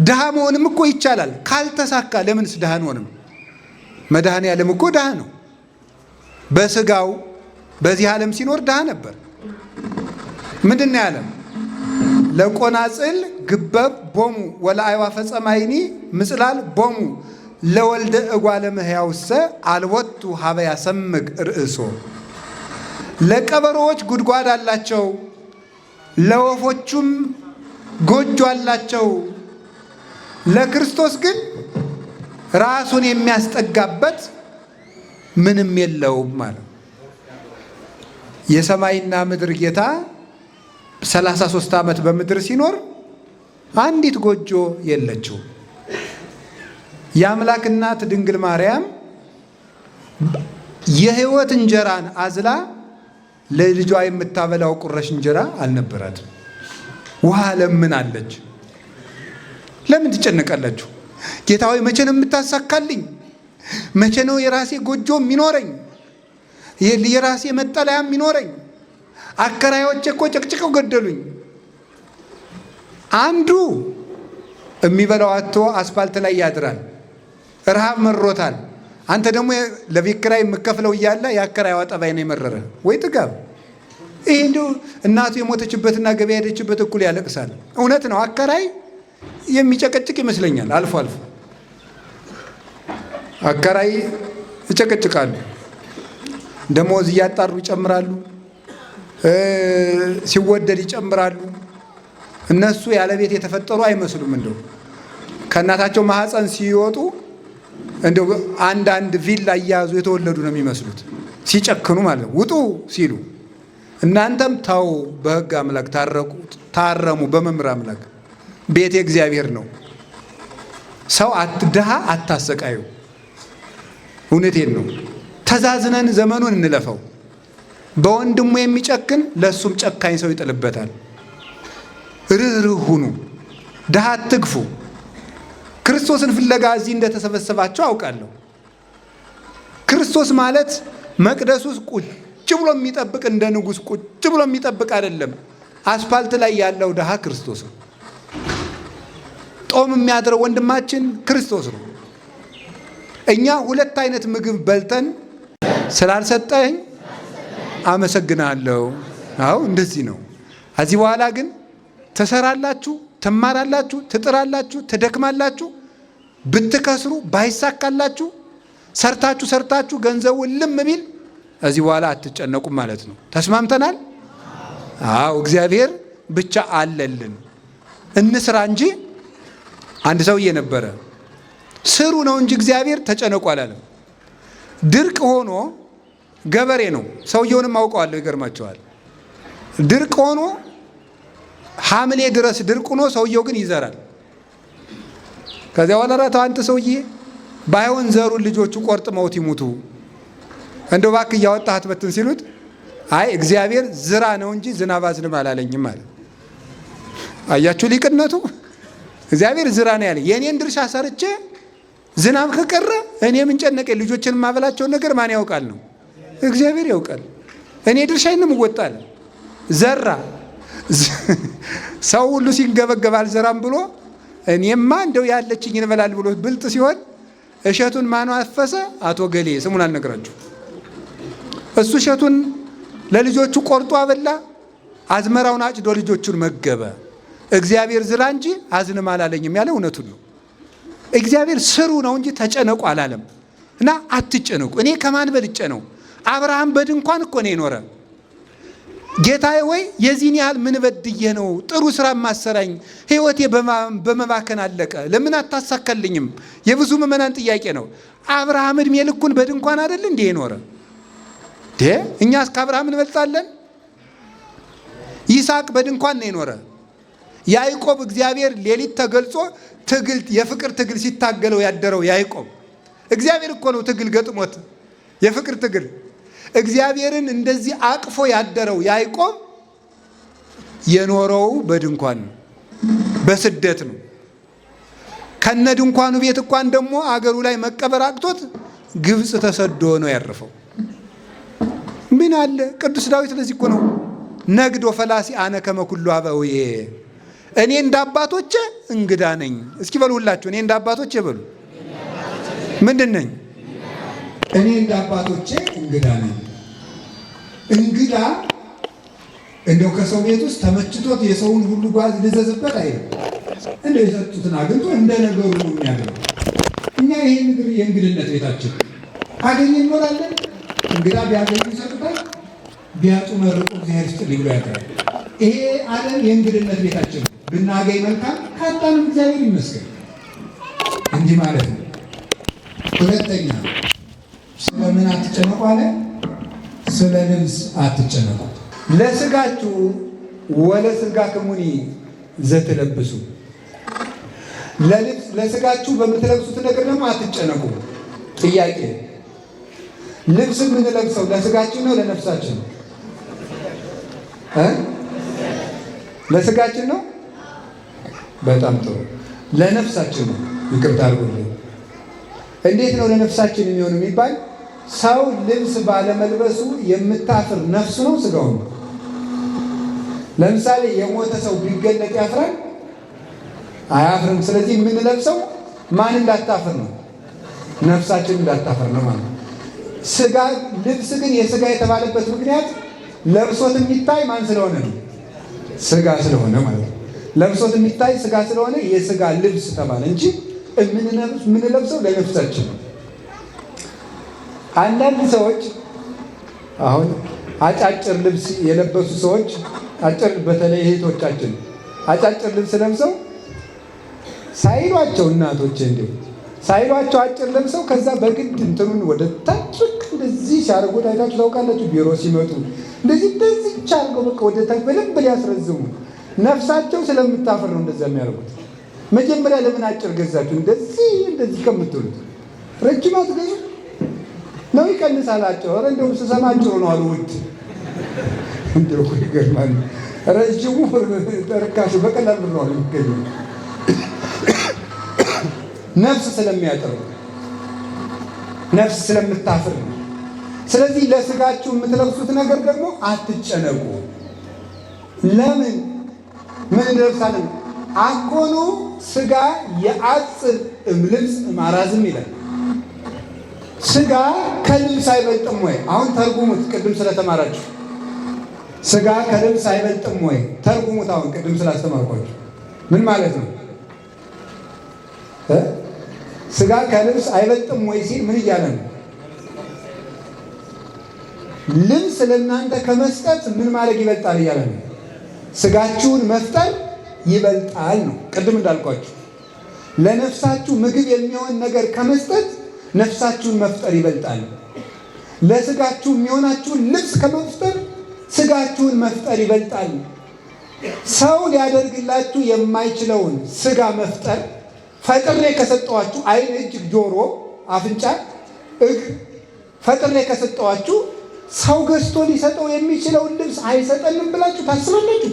ድሃ መሆንም እኮ ይቻላል። ካልተሳካ ለምንስ ድሃ አንሆንም? መድኃኔ ዓለም እኮ ድሃ ነው። በስጋው በዚህ ዓለም ሲኖር ድሃ ነበር። ምንድን ነው ያለም? ለቆናጽል ግበብ ቦሙ ወለአዕዋፈ ሰማይኒ ምጽላል ቦሙ ለወልደ እጓለ እመሕያውሰ አልወቱ ሀበ ያሰምግ ርእሶ። ለቀበሮዎች ጉድጓድ አላቸው፣ ለወፎቹም ጎጆ አላቸው። ለክርስቶስ ግን ራሱን የሚያስጠጋበት ምንም የለውም ማለት። የሰማይና ምድር ጌታ 33 ዓመት በምድር ሲኖር አንዲት ጎጆ የለችው። የአምላክ እናት ድንግል ማርያም የሕይወት እንጀራን አዝላ ለልጇ የምታበላው ቁረሽ እንጀራ አልነበራትም። ውሃ ለምን አለች? ለምን ትጨነቃላችሁ? ጌታ ሆይ መቼ ነው የምታሳካልኝ? መቼ ነው የራሴ ጎጆ የሚኖረኝ? የራሴ መጠለያ የሚኖረኝ? አከራዮቼ እኮ ጨቅጭቀው ገደሉኝ። አንዱ የሚበላው አጥቶ አስፋልት ላይ ያድራል፣ ረሃብ መሮታል። አንተ ደግሞ ለቤት ኪራይ የምከፍለው እያለ የአከራይዋ ጠባይ ነው የመረረ። ወይ ጥጋብ! ይሄ እንዲሁ እናቱ የሞተችበትና ገበያ ሄደችበት እኩል ያለቅሳል። እውነት ነው። አከራይ የሚጨቀጭቅ ይመስለኛል። አልፎ አልፎ አከራይ ይጨቀጭቃሉ። ደሞዝ እያጣሩ ይጨምራሉ፣ ሲወደድ ይጨምራሉ። እነሱ ያለ ቤት የተፈጠሩ አይመስሉም። እንደው ከእናታቸው ማህፀን ሲወጡ እንደው አንዳንድ ቪላ እያያዙ የተወለዱ ነው የሚመስሉት፣ ሲጨክኑ ማለት ነው። ውጡ ሲሉ እናንተም ተው፣ በሕግ አምላክ ታረሙ፣ በመምህር አምላክ ቤት የእግዚአብሔር ነው። ሰው ድሃ አታሰቃዩ። እውነቴን ነው። ተዛዝነን ዘመኑን እንለፈው። በወንድሙ የሚጨክን ለእሱም ጨካኝ ሰው ይጥልበታል። ርኅሩህ ሁኑ፣ ድሃ አትግፉ። ክርስቶስን ፍለጋ እዚህ እንደተሰበሰባቸው አውቃለሁ። ክርስቶስ ማለት መቅደስ ውስጥ ቁጭ ብሎ የሚጠብቅ እንደ ንጉሥ ቁጭ ብሎ የሚጠብቅ አይደለም። አስፋልት ላይ ያለው ድሃ ክርስቶስ ነው። ጦም የሚያድረው ወንድማችን ክርስቶስ ነው። እኛ ሁለት አይነት ምግብ በልተን ስላልሰጠኝ አመሰግናለሁ። አዎ እንደዚህ ነው። ከዚህ በኋላ ግን ትሰራላችሁ፣ ትማራላችሁ፣ ትጥራላችሁ፣ ትደክማላችሁ። ብትከስሩ ባይሳካላችሁ ሰርታችሁ ገንዘቡ ልም ቢል ከዚህ በኋላ አትጨነቁም ማለት ነው። ተስማምተናል? አዎ እግዚአብሔር ብቻ አለልን። እንስራ እንጂ አንድ ሰውዬ ነበረ፣ ስሩ ነው እንጂ እግዚአብሔር ተጨነቁ አላለም። ድርቅ ሆኖ ገበሬ ነው። ሰውየውንም አውቀዋለሁ። ይገርማቸዋል። ድርቅ ሆኖ ሐምሌ ድረስ ድርቅ ሆኖ ሰውየው ግን ይዘራል። ከዚያ በኋላ ተው አንተ ሰውዬ ባይሆን ዘሩን ልጆቹ ቆርጥመውት ይሙቱ፣ እንደው እባክህ እያወጣህ አትበትን ሲሉት አይ እግዚአብሔር ዝራ ነው እንጂ ዝናብ አዝንብ አላለኝም አለ። አያችሁ ሊቅነቱ። እግዚአብሔር ዝራ ነው ያለ። የኔን ድርሻ ሰርቼ ዝናብ ከቀረ እኔ ምን ጨነቀኝ? ልጆችን ማበላቸውን ነገር ማን ያውቃል ነው? እግዚአብሔር ያውቃል። እኔ ድርሻዬንም እወጣለሁ። ዘራ። ሰው ሁሉ ሲንገበገብ አልዘራም ብሎ እኔማ እንደው ያለችኝ እንበላል ብሎ ብልጥ ሲሆን እሸቱን ማን አፈሰ? አቶ ገሌ፣ ስሙን አልነግራችሁ። እሱ እሸቱን ለልጆቹ ቆርጦ አበላ፣ አዝመራውን አጭዶ ልጆቹን መገበ። እግዚአብሔር ዝራ እንጂ አዝንም አላለኝም ያለ እውነቱን ነው። እግዚአብሔር ስሩ ነው እንጂ ተጨነቁ አላለም። እና አትጨነቁ። እኔ ከማን በልጬ ነው? አብርሃም በድንኳን እኮ ነው የኖረ። ጌታዬ ሆይ የዚህን ያህል ምን በድዬ ነው ጥሩ ስራ ማሰራኝ? ህይወቴ በመባከን አለቀ፣ ለምን አታሳካልኝም? የብዙ ምዕመናን ጥያቄ ነው። አብርሃም እድሜ ልኩን በድንኳን አይደል እንዴ የኖረ? እኛስ ከአብርሃም እንበልጣለን? ይስሐቅ በድንኳን ነው የኖረ። ያዕቆብ እግዚአብሔር ሌሊት ተገልጾ የፍቅር ትግል ሲታገለው ያደረው ያዕቆብ እግዚአብሔር እኮ ነው ትግል ገጥሞት የፍቅር ትግል እግዚአብሔርን እንደዚህ አቅፎ ያደረው ያዕቆብ የኖረው በድንኳን ነው፣ በስደት ነው። ከነ ድንኳኑ ቤት እንኳን ደግሞ አገሩ ላይ መቀበር አቅቶት ግብፅ ተሰዶ ነው ያረፈው። ምን አለ ቅዱስ ዳዊት ለዚህ እኮ ነው ነግዶ ፈላሲ አነ ከመ ኩሉ አበውዬ፣ እኔ እንደ አባቶቼ እንግዳ ነኝ። እስኪ በሉ ሁላችሁ እኔ እንደ አባቶቼ በሉ። ምንድን ነኝ? እኔ እንደ አባቶቼ እንግዳ ነኝ። እንግዳ እንደው ከሰው ቤት ውስጥ ተመችቶት የሰውን ሁሉ ጓዝ ልዘዝበት አይደለም። እንደው የሰጡትን አግኝቶ እንደ ነገሩ ነው የሚያደርገው። እኛ ይሄ ምድር የእንግድነት ቤታችን አገኘ እንኖራለን። እንግዳ ቢያገኙ ይሰጡታል፣ ቢያጡ መርቁ እግዚአብሔር ይስጥልኝ ብሎ ያቀርባል። ይሄ ዓለም የእንግድነት ቤታችን ብናገኝ መልካም፣ ካጣንም እግዚአብሔር ይመስገን። እንዲህ ማለት ነው። ሁለተኛ ስለምን አትጨነቁ አለ? ስለ ልብስ አትጨነቁ። ለስጋችሁ ወለሥጋክሙኒ ዘትለብሱ፣ ለስጋችሁ በምትለብሱት ነገር ደግሞ አትጨነቁ። ጥያቄ፣ ልብስ የምንለብሰው ለስጋችን ነው ለነፍሳችን ነው? ለስጋችን ነው። በጣም ጥሩ። ለነፍሳችን ነው። ይቅርታ አድርጉልኝ። እንዴት ነው ለነፍሳችን የሚሆን የሚባል? ሰው ልብስ ባለመልበሱ የምታፍር ነፍሱ ነው ስጋው ነው? ለምሳሌ የሞተ ሰው ቢገለጥ ያፍራል? አያፍርም። ስለዚህ የምንለብሰው ማን እንዳታፍር ነው? ነፍሳችን እንዳታፍር ነው ማለት ነው። ስጋ ልብስ ግን የስጋ የተባለበት ምክንያት ለብሶት የሚታይ ማን ስለሆነ ነው? ስጋ ስለሆነ ማለት ነው። ለብሶት የሚታይ ስጋ ስለሆነ የስጋ ልብስ ተባለ እንጂ የምንለብሰው ለነፍሳችን ነው። አንዳንድ ሰዎች አሁን አጫጭር ልብስ የለበሱ ሰዎች በተለይ እህቶቻችን አጫጭር ልብስ ለብሰው ሳይሏቸው እናቶች እንዴ ሳይሏቸው አጭር ለብሰው ከዛ በግድ እንትኑን ወደ ታች እንደዚህ ሲያደርጉ ታይታችሁ ታውቃላችሁ። ቢሮ ሲመጡ እንደዚህ አድርገው በቃ ወደ ታች በደንብ ሊያስረዝሙ ነፍሳቸው ስለምታፈር ነው እንደዛ የሚያደርጉት። መጀመሪያ ለምን አጭር ገዛችሁ? እንደዚህ ከምትሉት ረጅም አትገዙ ነው ይቀንሳል። አጭር ኧረ እንደውም ስሰማ አጭሩ ነው አሉ ውድ። እንደው ይገርማል። ረጅሙ ተርካሹ በቀላል ብር ነው የሚገኘው። ነፍስ ስለሚያጠሩ ነፍስ ስለምታፍር ነው። ስለዚህ ለስጋችሁ የምትለብሱት ነገር ደግሞ አትጨነቁ። ለምን ምን እንለብሳለን? አኮኑ ስጋ የአጽብ እምልብስ ማራዝም ይላል። ስጋ ከልብስ አይበልጥም ወይ? አሁን ተርጉሙት። ቅድም ስለተማራችሁ ስጋ ከልብስ አይበልጥም ወይ? ተርጉሙት። አሁን ቅድም ስላስተማርኳችሁ ምን ማለት ነው? ስጋ ከልብስ አይበልጥም ወይ ሲል ምን እያለ ነው? ልብስ ለእናንተ ከመስጠት ምን ማድረግ ይበልጣል እያለ ነው። ስጋችሁን መፍጠር ይበልጣል ነው። ቅድም እንዳልኳችሁ ለነፍሳችሁ ምግብ የሚሆን ነገር ከመስጠት ነፍሳችሁን መፍጠር ይበልጣል። ለስጋችሁ የሚሆናችሁን ልብስ ከመፍጠር ስጋችሁን መፍጠር ይበልጣል። ሰው ሊያደርግላችሁ የማይችለውን ስጋ መፍጠር ፈጥሬ ከሰጠዋችሁ ዓይን፣ እጅ፣ ጆሮ፣ አፍንጫ፣ እግር ፈጥሬ ከሰጠዋችሁ ሰው ገዝቶ ሊሰጠው የሚችለውን ልብስ አይሰጠንም ብላችሁ ታስባላችሁ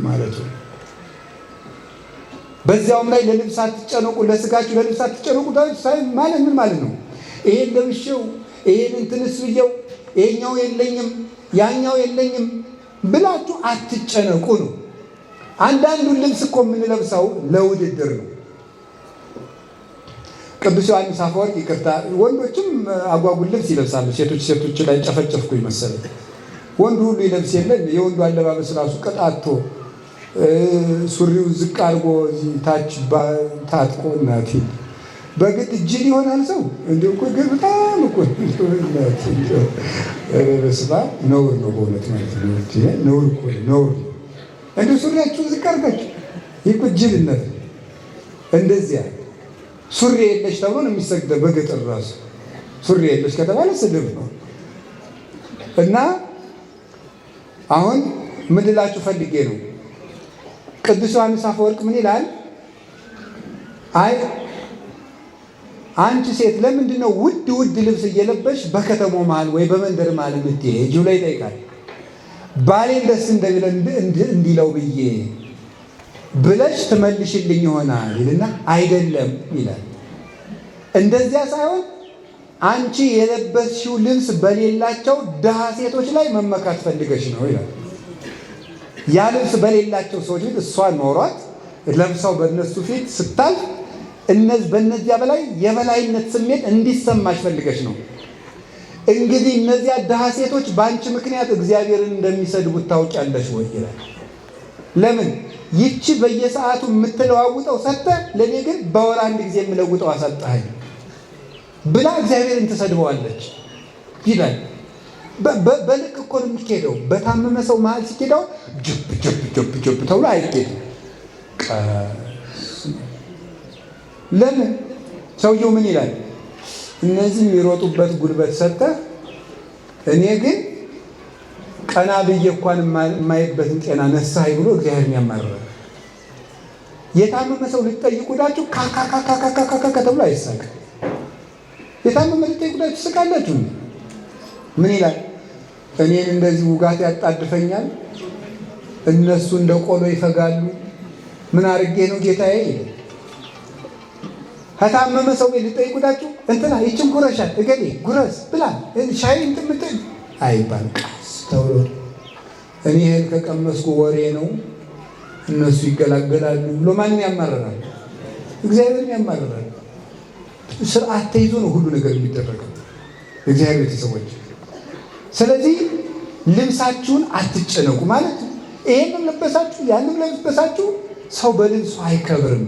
ማለት ነው። በዚያውም ላይ ለልብስ አትጨነቁ፣ ለስጋችሁ ለልብስ አትጨነቁ ማለት ምን ማለት ነው? ይሄን ለብሼው ይሄን እንትንስ ብዬው ይሄኛው የለኝም ያኛው የለኝም ብላችሁ አትጨነቁ ነው። አንዳንዱን ልብስ እኮ የምንለብሰው ለውድድር ነው። ቅዱስ ዮሐንስ አፈወርቅ ይቅርታ፣ ወንዶችም አጓጉል ልብስ ይለብሳሉ። ሴቶች ላይ ጨፈጨፍኩ ይመሰለኝ። ወንዱ ሁሉ ይለብስ የለን። የወንዱ አለባበስ ራሱ ቀጣቶ ሱሪው ዝቅ አድርጎ ታች ታጥቆ እናቴ በግድ ጅል ይሆናል ሰው እንደው እኮ ግን በጣም እኮ በስባ ነውር ነው በእውነት ማለት ነው። ነውር እኮ ነውር እንደው ሱሪያችሁን ዝቅ አድርጋችሁ ይህ እኮ ጅልነት ነው። እንደዚያ ሱሪ የለሽ ተብሎ ነው የሚሰግደው በገጠር ራሱ ሱሪ የለሽ ከተባለ ስድብ ነው። እና አሁን ምን ልላችሁ ፈልጌ ነው፣ ቅዱስ ዮሐንስ አፈወርቅ ምን ይላል? አይ አንቺ ሴት ለምንድን ነው ውድ ውድ ልብስ እየለበሽ በከተማው መሀል ወይ በመንደር መሀል የምትሄጂው ላይ ይጠይቃል። ባሌን ደስ እንዲለው ብዬ ብለሽ ትመልሽልኝ ይሆናል ይልና አይደለም ይላል። እንደዚያ ሳይሆን አንቺ የለበስሽው ልብስ በሌላቸው ድሃ ሴቶች ላይ መመካት ፈልገሽ ነው ይላል። ያ ልብስ በሌላቸው ሰዎች ፊት እሷ ኖሯት ለብሰው በእነሱ ፊት ስታልፍ በእነዚያ በላይ የበላይነት ስሜት እንዲሰማሽ ፈልገሽ ነው። እንግዲህ እነዚያ ድሃ ሴቶች በአንቺ ምክንያት እግዚአብሔርን እንደሚሰድቡት ታውቂያለሽ ወይ ይላል። ለምን ይቺ በየሰዓቱ የምትለዋውጠው ሰጠህ፣ ለእኔ ግን በወር አንድ ጊዜ የምለውጠው አሳጣኸኝ ብላ እግዚአብሔርን ትሰድበዋለች ይላል። በልክ እኮ ነው የሚኬደው። በታመመ ሰው መሀል ሲኬደው ጀብ ተብሎ አይኬድም። ለምን ሰውየው ምን ይላል? እነዚህ የሚሮጡበት ጉልበት ሰጠህ፣ እኔ ግን ቀና ብዬ እንኳን የማይበትን ጤና ነሳኸኝ ብሎ እግዚአብሔርን ያማርራል። የታመመ ሰው ልትጠይቁዳችሁ ካካካካካካ ተብሎ አይሳቅም። የታመመ ልትጠይቁዳችሁ ትስቃላችሁ። ምን ይላል? እኔን እንደዚህ ውጋት ያጣድፈኛል፣ እነሱ እንደ ቆሎ ይፈጋሉ፣ ምን አድርጌ ነው ጌታዬ? ከታመመ ሰው ልትጠይቁዳችሁ እንትና ይችን ጉረሻል እገሌ ጉረስ ብላ ሻይ እንትምጥል አይባል ተብሎ እኔ ይሄን ከቀመስኩ ወሬ ነው እነሱ ይገላገላሉ ብሎ ማንን ያማርራል? እግዚአብሔርን ያማርራል። ስርዓት ተይዞ ነው ሁሉ ነገር የሚደረገው እግዚአብሔር ቤተሰቦች። ስለዚህ ልብሳችሁን አትጨነቁ ማለት ይሄንን ለበሳችሁ ያንን ለበሳችሁ ሰው በልብሱ አይከብርም።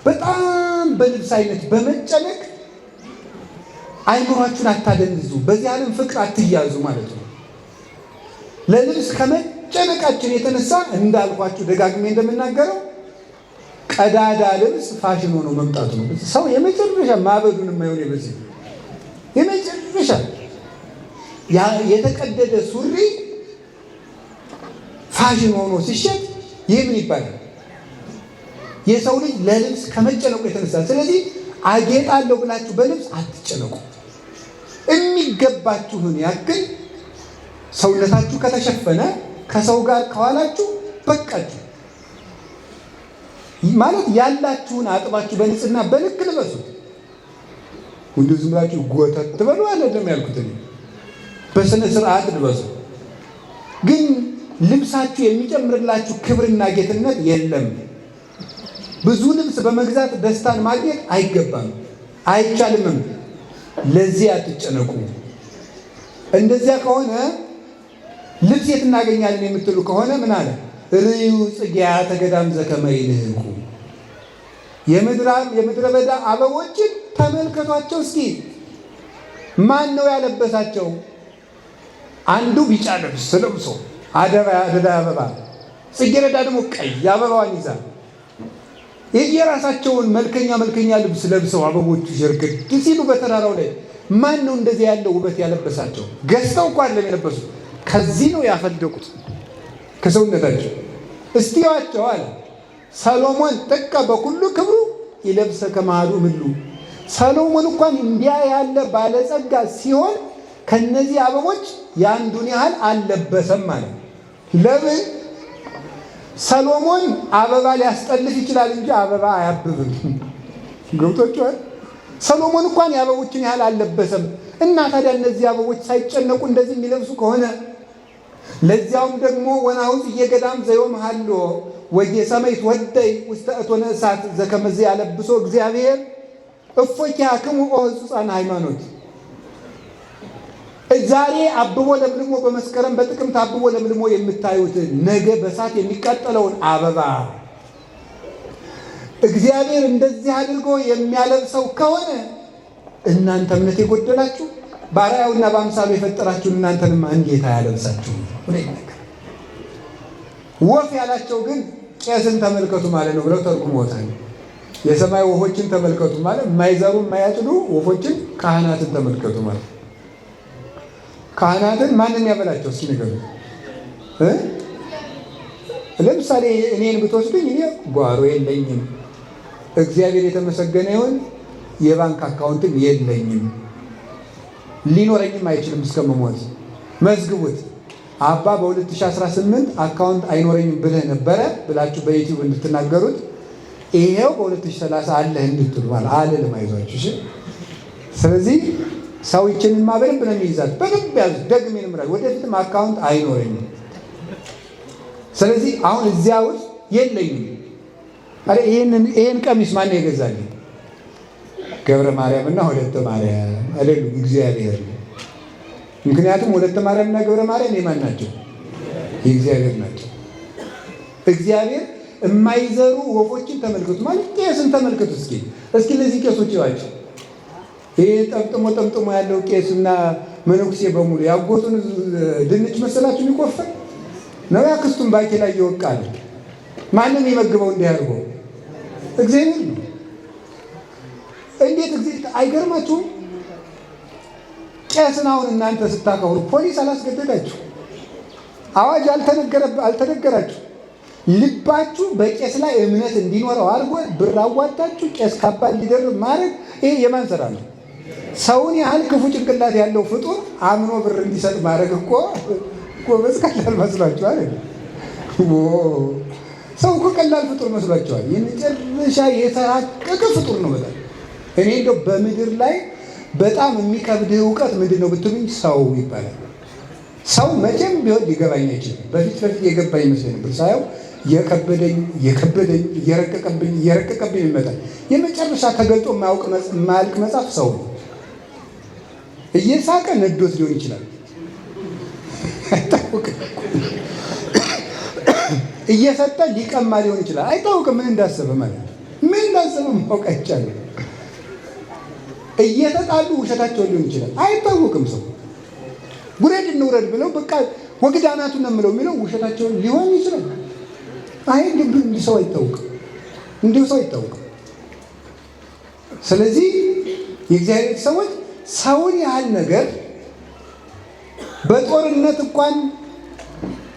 በጣም በልብስ አይነት በመጨነቅ አይምሯችሁን አታደንዙ፣ በዚህ ዓለም ፍቅር አትያዙ ማለት ነው። ለልብስ ከመጨነቃችን የተነሳ እንዳልኳችሁ ደጋግሜ እንደምናገረው ቀዳዳ ልብስ ፋሽን ሆኖ መምጣቱ ነው። ሰው የመጨረሻ ማበዱን የማይሆን በዚህ የመጨረሻ የተቀደደ ሱሪ ፋሽን ሆኖ ሲሸጥ ይህ ምን ይባላል? የሰው ልጅ ለልብስ ከመጨነቁ የተነሳ። ስለዚህ አጌጣለሁ ብላችሁ በልብስ አትጨነቁ። የሚገባችሁን ያክል ሰውነታችሁ ከተሸፈነ ከሰው ጋር ከዋላችሁ በቃችሁ ማለት ያላችሁን አጥባችሁ በንጽህና በልክ ልበሱት። ሁሉ ዝም ብላችሁ ጎተት ትበሉ አይደለም ያልኩት፣ በስነ ስርዓት ልበሱ። ግን ልብሳችሁ የሚጨምርላችሁ ክብርና ጌትነት የለም። ብዙ ልብስ በመግዛት ደስታን ማግኘት አይገባም፣ አይቻልምም። ለዚህ አትጨነቁ። እንደዚያ ከሆነ ልብስ የት እናገኛለን የምትሉ ከሆነ ምን አለ? ርዩ ጽጌያተ ገዳም ዘከመ ይልህቁ፣ የምድረ በዳ አበቦችን ተመልከቷቸው እስኪ። ማን ነው ያለበሳቸው? አንዱ ቢጫ ልብስ ለብሶ አደራ አበባ፣ ጽጌረዳ ደግሞ ቀይ አበባዋን ይዛ የየራሳቸውን መልከኛ ልብስ ለብሰው አበቦቹ ሸርግድ ሲሉ በተራራው ላይ ማን ነው እንደዚህ ያለው ውበት ያለበሳቸው? ገዝተው እኮ አይደለም የለበሱት፣ ከዚህ ነው ያፈለቁት ከሰውነታቸው። እስቲዋቸው አለ ሰሎሞን ጥቀ በኩሉ ክብሩ ይለብሰ ከማሉ ምሉ። ሰሎሞን እንኳን እንዲያ ያለ ባለጸጋ ሲሆን ከነዚህ አበቦች የአንዱን ያህል አልለበሰም ማለት። ለምን? ሰሎሞን አበባ ሊያስጠልፍ ይችላል እንጂ አበባ አያብብም። ገብቶችኋል? ሰሎሞን እንኳን የአበቦችን ያህል አልለበሰም። እና ታዲያ እነዚህ አበቦች ሳይጨነቁ እንደዚህ የሚለብሱ ከሆነ ለዚያውም ደግሞ ወናሁት እየገዳም ዘዮም ሃሎ ወየሰማይት ወደይ ውስተ እቶነ እሳት ዘከመዚ ያለብሶ እግዚአብሔር እፎኪያክሙ ኦ ሕጹፃነ ሃይማኖት። ዛሬ አብቦ ለምልሞ በመስከረም በጥቅምት አብቦ ለምልሞ የምታዩት ነገ በእሳት የሚቃጠለውን አበባ እግዚአብሔር እንደዚህ አድርጎ የሚያለብሰው ከሆነ እናንተ እምነት የጎደላችሁ በአርአያውና በአምሳሉ የፈጠራችሁን እናንተንም እንዴት አያለብሳችሁ? ወፍ ያላቸው ግን ቄስን ተመልከቱ ማለት ነው ብለው ተርጉመውታል። የሰማይ ወፎችን ተመልከቱ ማለት የማይዘሩ የማያጭዱ ወፎችን፣ ካህናትን ተመልከቱ ማለት። ካህናትን ማንን ያበላቸው? እስኪ ንገሩ። ለምሳሌ እኔን ብትወስዱኝ እኔ ጓሮ የለኝም፣ እግዚአብሔር የተመሰገነ ይሁን፣ የባንክ አካውንትም የለኝም፣ ሊኖረኝም አይችልም እስከመሞት። መዝግቡት። አባ በ2018 አካውንት አይኖረኝም ብለህ ነበረ ብላችሁ በዩቲዩብ እንድትናገሩት፣ ይሄው በ2030 አለህ እንድትሉ ማለት አልልም። አይዟችሁ እሺ። ስለዚህ ሰው ይችንማ በደንብ ነው የሚይዛት። በደንብ ያዙ። ደግሜ ንምራል። ወደፊትም አካውንት አይኖረኝም። ስለዚህ አሁን እዚያ ውስጥ የለኝም። አረ ይሄን ቀሚስ ማን የገዛልኝ? ገብረ ማርያምና ወለተ ማርያም አይደሉ? እግዚአብሔር ነው። ምክንያቱም ወለተ ማርያምና ገብረ ማርያም የማን ናቸው? የእግዚአብሔር ናቸው። እግዚአብሔር የማይዘሩ ወፎችን ተመልከቱ ማለት ቄስን ተመልከቱ። እስኪ እነዚህ ቄሶች ይዋቸው። ይሄ ጠምጥሞ ያለው ቄስና መነኩሴ በሙሉ ያጎቱን ድንች መሰላችሁ የሚቆፈር ነው። ያክስቱን ባቄ ላይ ይወቃል። ማንም ይመግበው እንዲህ አድርጎ እግዚአብሔር ነው። እንዴት እግዚአብሔር አይገርማችሁም? ቄስን አሁን እናንተ ስታከብሩ ፖሊስ አላስገደዳችሁ፣ አዋጅ አልተነገራችሁ። ልባችሁ በቄስ ላይ እምነት እንዲኖረው አድርጎ ብር አዋጣችሁ ቄስ ካባ እንዲደርብ ማድረግ ይሄ የማን ስራ ነው? ሰውን ያህል ክፉ ጭንቅላት ያለው ፍጡር አምኖ ብር እንዲሰጥ ማድረግ እኮ ጎበዝ ቀላል መስሏችኋል? ሰው እኮ ቀላል ፍጡር መስሏችኋል? የመጨረሻ የተራቀቀ ፍጡር ነው በጣም። እኔ እንደው በምድር ላይ በጣም የሚከብድ እውቀት ምንድን ነው ብትሉኝ ሰው ይባላል። ሰው መቼም ቢሆን ሊገባኝ አይችልም። በፊት የገባኝ ይመስለኝ ነበር። ሳየው የከበደኝ እየረቀቀብኝ ይመጣል። የመጨረሻ ተገልጦ የማያልቅ መጽሐፍ ሰው ነው። እየሳቀ ነዶት ሊሆን ይችላል፣ አይታወቅም። እየሰጠ ሊቀማ ሊሆን ይችላል፣ አይታወቅም። ምን እንዳሰበ ማለት ምን እንዳሰበ ማወቅ አይቻልም። እየተጣሉ ውሸታቸውን ሊሆን ይችላል፣ አይታወቅም። ሰው ውረድ እንውረድ ብለው በቃ ወግዳናቱን ነው የምለው የሚለው ውሸታቸውን ሊሆን ይችላል። አይ እንዲህ ሰው አይታወቅም፣ እንዲሁ ሰው አይታወቅም። ስለዚህ የእግዚአብሔር ሰዎች ሰውን ያህል ነገር በጦርነት እንኳን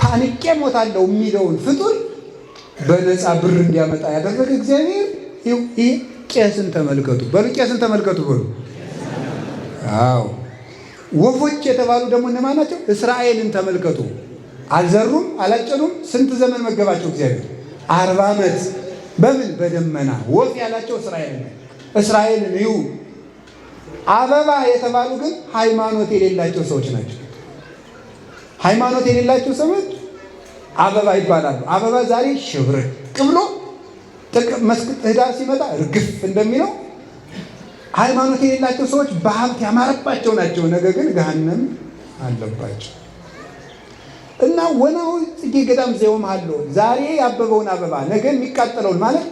ታንቄ ሞታለሁ የሚለውን ፍጡር በነፃ ብር እንዲያመጣ ያደረገ እግዚአብሔር ይህ ቄስን ተመልከቱ በሉ። ቄስን ተመልከቱ በሉ። አዎ ወፎች የተባሉ ደግሞ እነማን ናቸው? እስራኤልን ተመልከቱ። አልዘሩም፣ አላጨዱም። ስንት ዘመን መገባቸው እግዚአብሔር? 40 ዓመት። በምን? በደመና። ወፍ ያላቸው እስራኤልን እዩ። አበባ የተባሉ ግን ሃይማኖት የሌላቸው ሰዎች ናቸው። ሃይማኖት የሌላቸው ሰዎች አበባ ይባላሉ። አበባ ዛሬ ሽብርቅ ብሎ ህዳር ሲመጣ እርግፍ እንደሚለው ሃይማኖት የሌላቸው ሰዎች በሀብት ያማረባቸው ናቸው። ነገ ግን ገሃነም አለባቸው። እና ወናው ጽጌ ገዳም ዘየውም አለው ዛሬ ያበበውን አበባ ነገ የሚቃጠለውን ማለት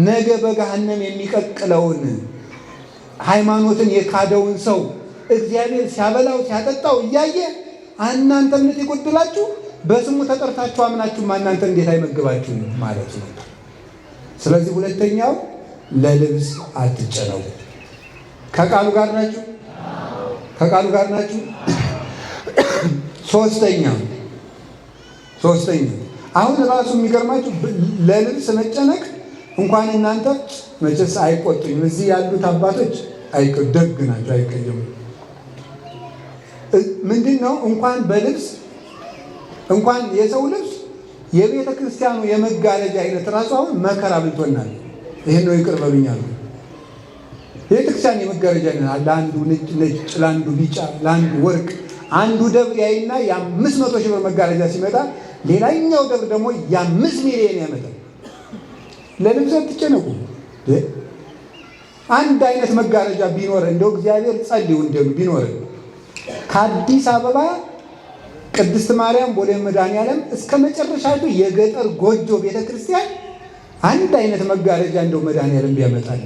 ነገ በገሃነም የሚቀቅለውን ሃይማኖትን የካደውን ሰው እግዚአብሔር ሲያበላው ሲያጠጣው እያየ እናንተ እምነት የጎደላችሁ በስሙ ተጠርታችሁ አምናችሁ እናንተ እንዴት አይመግባችሁ ማለት ነው። ስለዚህ ሁለተኛው ለልብስ አትጨነቁ። ከቃሉ ጋር ናችሁ? ከቃሉ ጋር ናችሁ? ሶስተኛው አሁን ራሱ የሚገርማችሁ ለልብስ መጨነቅ እንኳን እናንተ መቼስ አይቆጡኝም። እዚህ ያሉት አባቶች ደግ ናቸው፣ አይቀየሙም። ምንድን ነው እንኳን በልብስ እንኳን የሰው ልብስ የቤተ ክርስቲያኑ የመጋረጃ አይነት ራሱ አሁን መከራ ብልቶናል። ይሄን ነው ይቅር በሉኛል። የቤተ ክርስቲያን የመጋረጃ አይነት ለአንዱ ነጭ፣ ለአንዱ ቢጫ፣ ለአንዱ ወርቅ፣ አንዱ ደብር ያይና የ500 ሺህ ብር መጋረጃ ሲመጣ ሌላኛው ደብር ደግሞ የ5 ሚሊዮን ያመጣል። ለልብስ አትጨነቁ። አንድ አይነት መጋረጃ ቢኖር እንደው እግዚአብሔር ጸልዩ እንደው ቢኖር ከአዲስ አበባ ቅድስት ማርያም ቦሌ መድኃኔዓለም እስከ መጨረሻቱ የገጠር ጎጆ ቤተክርስቲያን አንድ አይነት መጋረጃ እንደው መድኃኒዓለም ቢያመጣል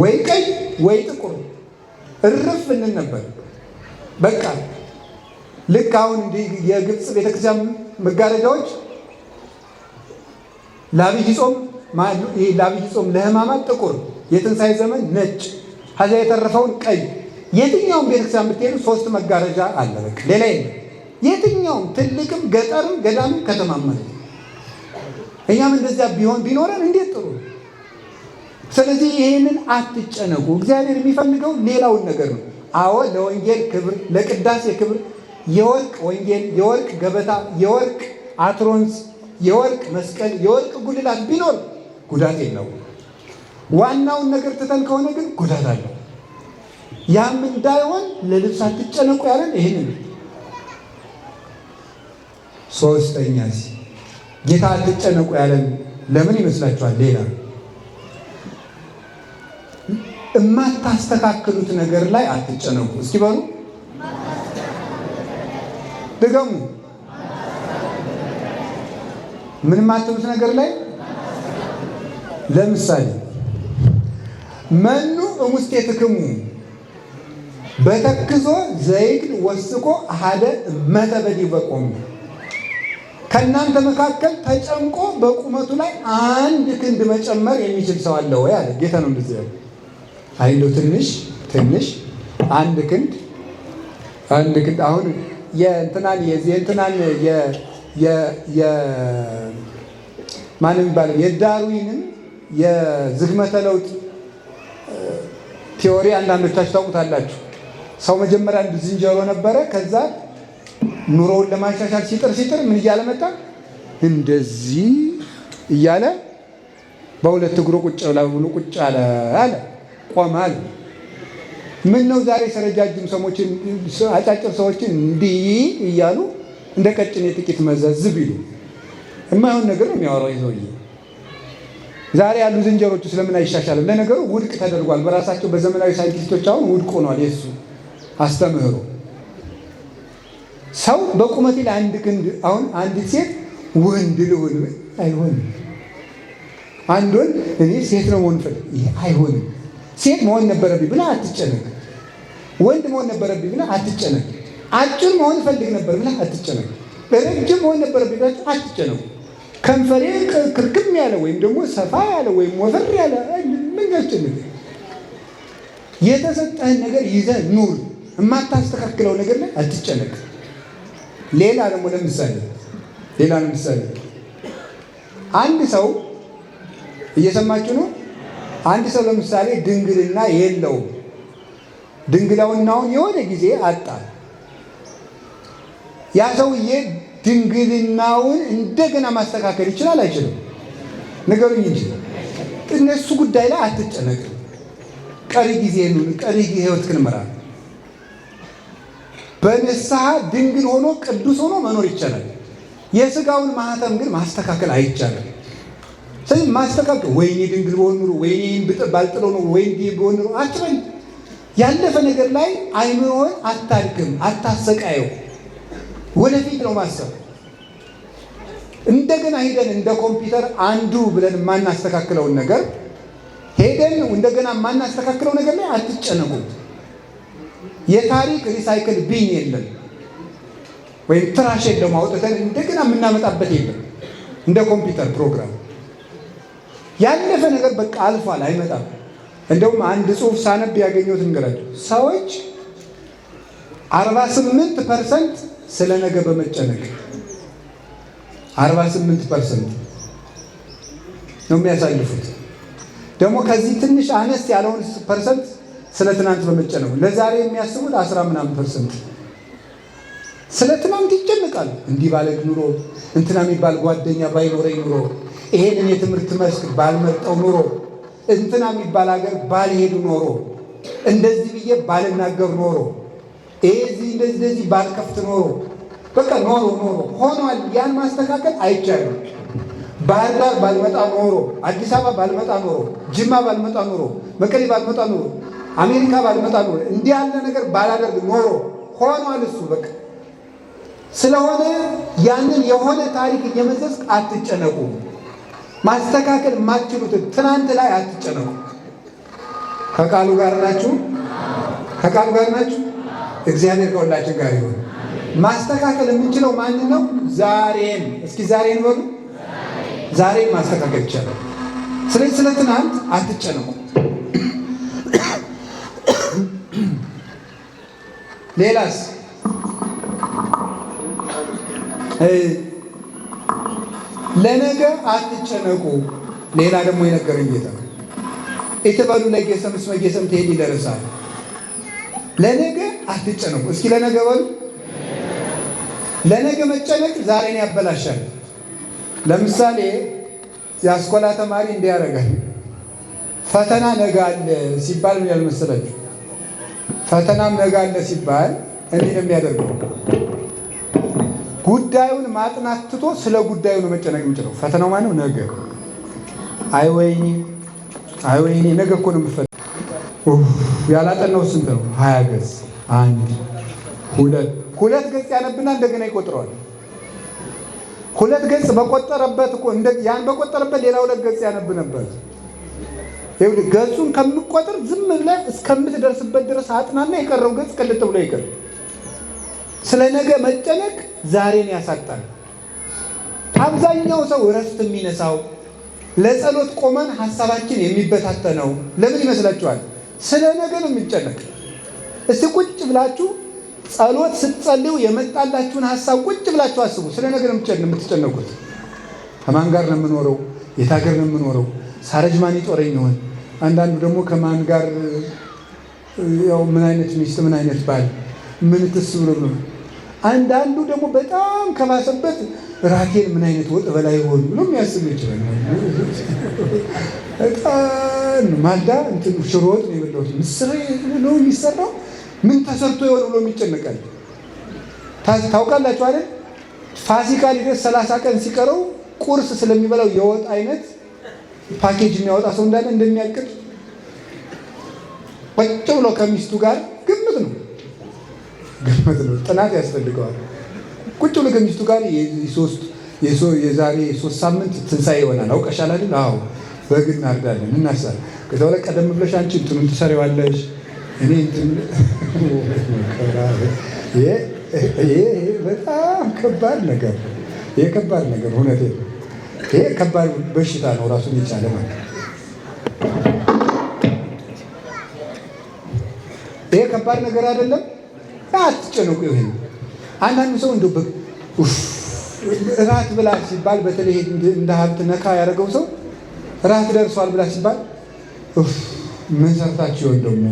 ወይ ቀይ ወይ ጥቁር እርፍ እንል ነበር። በቃ ልክ አሁን እንዲህ የግብፅ ቤተክርስቲያን መጋረጃዎች ለአብይ ጾም ለሕማማት ጥቁር፣ የትንሣኤ ዘመን ነጭ፣ ከዚያ የተረፈውን ቀይ። የትኛውም ቤተክርስቲያን ብትሄዱ 3 መጋረጃ አለ። በቃ ሌላ የለም። የትኛውም ትልቅም ገጠርም ገዳምም ከተማም ማለት ነው። እኛም እንደዚያ ቢኖረን እንዴት ጥሩ። ስለዚህ ይህንን አትጨነቁ። እግዚአብሔር የሚፈልገው ሌላውን ነገር ነው። አዎ ለወንጌል ክብር፣ ለቅዳሴ ክብር የወርቅ ወንጌል፣ የወርቅ ገበታ፣ የወርቅ አትሮንስ፣ የወርቅ መስቀል፣ የወርቅ ጉልላት ቢኖር ጉዳት የለው። ዋናውን ነገር ትተን ከሆነ ግን ጉዳት አለው። ያም እንዳይሆን ለልብስ አትጨነቁ ያለን ይህንን። ሶስተኛስ ጌታ አትጨነቁ ያለን ለምን ይመስላችኋል? ሌላ የማታስተካክሉት ነገር ላይ አትጨነቁ። እስኪ በሉ ድገሙ። ምን የማትሉት ነገር ላይ? ለምሳሌ መኑ እሙስቴትክሙ በተክዞ ዘይግል ወስኮ አሐደ መተበዲው በቆሙ። ከእናንተ መካከል ተጨንቆ በቁመቱ ላይ 1 ክንድ መጨመር የሚችል ሰው አለ ወይ አለ ጌታ። ነው እንደዚህ ያለው። አይደው ትንሽ 1 ክንድ አሁን የእንትናን ማን የሚባለው የዳርዊንን የዝግመተ ለውጥ ቲዎሪ አንዳንዶቻችሁ ታውቁታላችሁ። ሰው መጀመሪያ አንድ ዝንጀሮ ነበረ። ከዛ ኑሮውን ለማሻሻል ሲጥር ምን እያለ መጣ? እንደዚህ እያለ በሁለት እግሩ ቁጭ አለ ቆመ አለ። ምን ነው ዛሬ ረጃጅም ሰዎችን አጫጭር ሰዎችን እንዲህ እያሉ እንደ ቀጭኔ ጥቂት መዘዝ ቢሉ የማይሆን ነገር ነው የሚያወራው ይዘውዬ። ዛሬ ያሉ ዝንጀሮቹ ስለምን አይሻሻልም? ለነገሩ ውድቅ ተደርጓል በራሳቸው በዘመናዊ ሳይንቲስቶች። አሁን ውድቅ ሆኗል የሱ አስተምህሮ። ሰው በቁመቴ ላይ 1 ክንድ አሁን አንዲት ሴት ወንድ ልሆን አይሆንም። አንድ ወንድ እኔ ሴት ነው መሆን ፈልግ ይሄ አይሆንም። ሴት መሆን ነበረብኝ ብላ አትጨነቅ። ወንድ መሆን ነበረብኝ ብላ አትጨነቅ። አጭር መሆን ፈልግ ነበር ብላ አትጨነቅ። ረጅም መሆን ነበረብኝ ብላ አትጨነቅ። ከንፈሬ ክርክም ያለ ወይም ደግሞ ሰፋ ያለ ወይም ወፈር ያለ ምን ያስጨንቅ? የተሰጠህን ነገር ይዘህ ኑር። የማታስተካክለው ነገር ላይ አትጨነቅ። ሌላ ደግሞ ለምሳሌ አንድ ሰው እየሰማችሁ ነው። አንድ ሰው ለምሳሌ ድንግልና የለውም። ድንግልናውን የሆነ ጊዜ አጣ። ያ ሰውዬ ድንግልናውን እንደገና ማስተካከል ይችላል አይችልም? ንገሩኝ እንጂ እነሱ ጉዳይ ላይ አትጨነቅ። ቀሪ ህይወትህን ምራ። በንስሐ ድንግል ሆኖ ቅዱስ ሆኖ መኖር ይቻላል። የሥጋውን ማህተም ግን ማስተካከል አይቻልም። ስለዚህ ማስተካከል ወይኔ ድንግል በሆን ኑሮ ወይኔ ባልጥለው ነው ወይኔ በሆን ኑሮ አትበል። ያለፈ ነገር ላይ አይምሮህን አታድክም፣ አታሰቃየው። ወደፊት ነው ማሰብ። እንደገና ሄደን እንደ ኮምፒውተር አንዱ ብለን የማናስተካክለውን ነገር ሄደን እንደገና የማናስተካክለው ነገር ላይ አትጨነቁ። የታሪክ ሪሳይክል ቢን የለም ወይም ትራሽ የለም አውጥተን እንደገና የምናመጣበት የለም። እንደ ኮምፒውተር ፕሮግራም ያለፈ ነገር በቃ አልፏል፣ አይመጣም። እንደውም አንድ ጽሑፍ ሳነብ ያገኘሁት እንገራችሁ። ሰዎች 48% ስለ ነገ በመጨነቅ 48% ነው የሚያሳልፉት። ደግሞ ከዚህ ትንሽ አነስ ያለውን ፐርሰንት ስለ ትናንት በመጨነቁ ለዛሬ የሚያስቡት 10% ስለ ትናንት ይጨነቃሉ። እንዲህ ባለግ ኑሮ እንትና የሚባል ጓደኛ ባይኖረኝ ኑሮ፣ ይሄንን የትምህርት መስክ ባልመርጠው ኑሮ፣ እንትና የሚባል ሀገር ባልሄዱ ኖሮ፣ እንደዚህ ብዬ ባልናገር ኖሮ፣ እዚህ እንደዚህ ባልከፍት ኖሮ፣ በቃ ኖሮ ሆኗል። ያን ማስተካከል አይቻልም። ባህር ዳር ባልመጣ ኖሮ፣ አዲስ አበባ ባልመጣ ኖሮ፣ ጅማ ባልመጣ ኖሮ፣ መቀሌ ባልመጣ ኖሮ፣ አሜሪካ ባልመጣ ኖሮ፣ እንዲህ ያለ ነገር ባላደርግ ኖሮ ሆኗል እሱ በቃ። ስለሆነ ያንን የሆነ ታሪክ እየመዘዝክ አትጨነቁ። ማስተካከል የማትችሉትን ትናንት ላይ አትጨነቁ። ከቃሉ ጋር ናችሁ? ከቃሉ ጋር ናችሁ? እግዚአብሔር ከሁላችን ጋር ይሁን። ማስተካከል የምንችለው ማን ነው? ዛሬን። እስኪ ዛሬን በሉ። ዛሬን ማስተካከል ይቻላል። ስለዚህ ስለ ትናንት አትጨነቁ። ሌላስ ለነገ አትጨነቁ። ሌላ ደግሞ የነገረኝ ጌታ ኢትበሉ ለጌሰም እስመ ጌሰም ትሄድ ይደርሳል። ለነገ አትጨነቁ። እስኪ ለነገ በሉ። ለነገ መጨነቅ ዛሬን ያበላሻል። ለምሳሌ የአስኮላ ተማሪ እንዲህ ያደርጋል። ፈተና ነገ አለ ሲባል ምን ያልመሰላችሁ? ፈተናም ነገ አለ ሲባል እንዲህ ነው የሚያደርገው። ጉዳዩን ማጥናት ትቶ ስለ ጉዳዩ ነው መጨነቅ የሚችለው። ፈተናው ማነው? ነገ። አይ ወይኔ ነገ እኮ ነው የምፈተነው። ያላጠናው ስንት ነው? 20 ገጽ። 1 2 ገጽ ያነብና እንደገና ይቆጥረዋል። 2 ገጽ በቆጠረበት እኮ ያን በቆጠረበት ሌላ 2 ገጽ ያነብ ነበር። ይኸውልህ ገጹን ከምቆጥር ዝም ብለህ እስከምትደርስበት ድረስ አጥናና የቀረው ገጽ ቅልጥ ብሎ ይቀር። ስለ ነገ መጨነቅ ዛሬን ያሳጣል። አብዛኛው ሰው እረፍት የሚነሳው ለጸሎት ቆመን ሐሳባችን የሚበታተነው ለምን ይመስላችኋል? ስለ ነገ ነው የሚጨነቅ። እስቲ ቁጭ ብላችሁ ጸሎት ስትጸልዩ የመጣላችሁን ሐሳብ ቁጭ ብላችሁ አስቡ። ስለ ነገ ነው የምትጨነቁት። ከማን ጋር ነው የምኖረው? የት ሀገር ነው የምኖረው? ሳረጅ ማን ይጦረኝ ይሆን? አንዳንዱ ደግሞ ከማን ጋር ያው ምን አይነት ሚስት ምን አይነት ባል ምን ትስ ብሎ ነው። አንዳንዱ ደግሞ በጣም ከባሰበት ራቴን ምን አይነት ወጥ በላይ ሆን ብሎ የሚያስብ ይችላል። በጣም ማልዳ እንትን ሽሮ ወጥ ነው የበላሁት ምስር ነው የሚሰራው ምን ተሰርቶ ይሆን ብሎ የሚጨነቃል። ታውቃላችሁ አይደል? ፋሲካ ሊደርስ 30 ቀን ሲቀረው ቁርስ ስለሚበላው የወጥ አይነት ፓኬጅ የሚያወጣ ሰው እንዳለ እንደሚያቅድ ቁጭ ብሎ ከሚስቱ ጋር ግምት ነው። ጥናት ያስፈልገዋል። ቁጭ ብሎ ከሚስቱ ጋር የዛሬ 3 ሳምንት ትንሣኤ ይሆናል አውቀሻል አይደል? አዎ በግ እናርዳለን እናሳል። ከዛ በኋላ ቀደም ብለሽ አንቺ እንትኑን ትሰሪዋለሽ እኔ እንትን ይሄ በጣም ከባድ ነገር ይሄ ከባድ ነገር እውነቴን ነው። ይሄ ከባድ በሽታ ነው ራሱን የቻለ ማለት። ይሄ ከባድ ነገር አይደለም። አትጨነቁ። ይሄ አንዳንድ ሰው እንደው እራት ብላ ሲባል በተለይ እንደ ሀብት ነካ ያደረገው ሰው እራት ደርሷል ብላ ሲባል ምን ሰርታችሁ ይሆን ደግሞ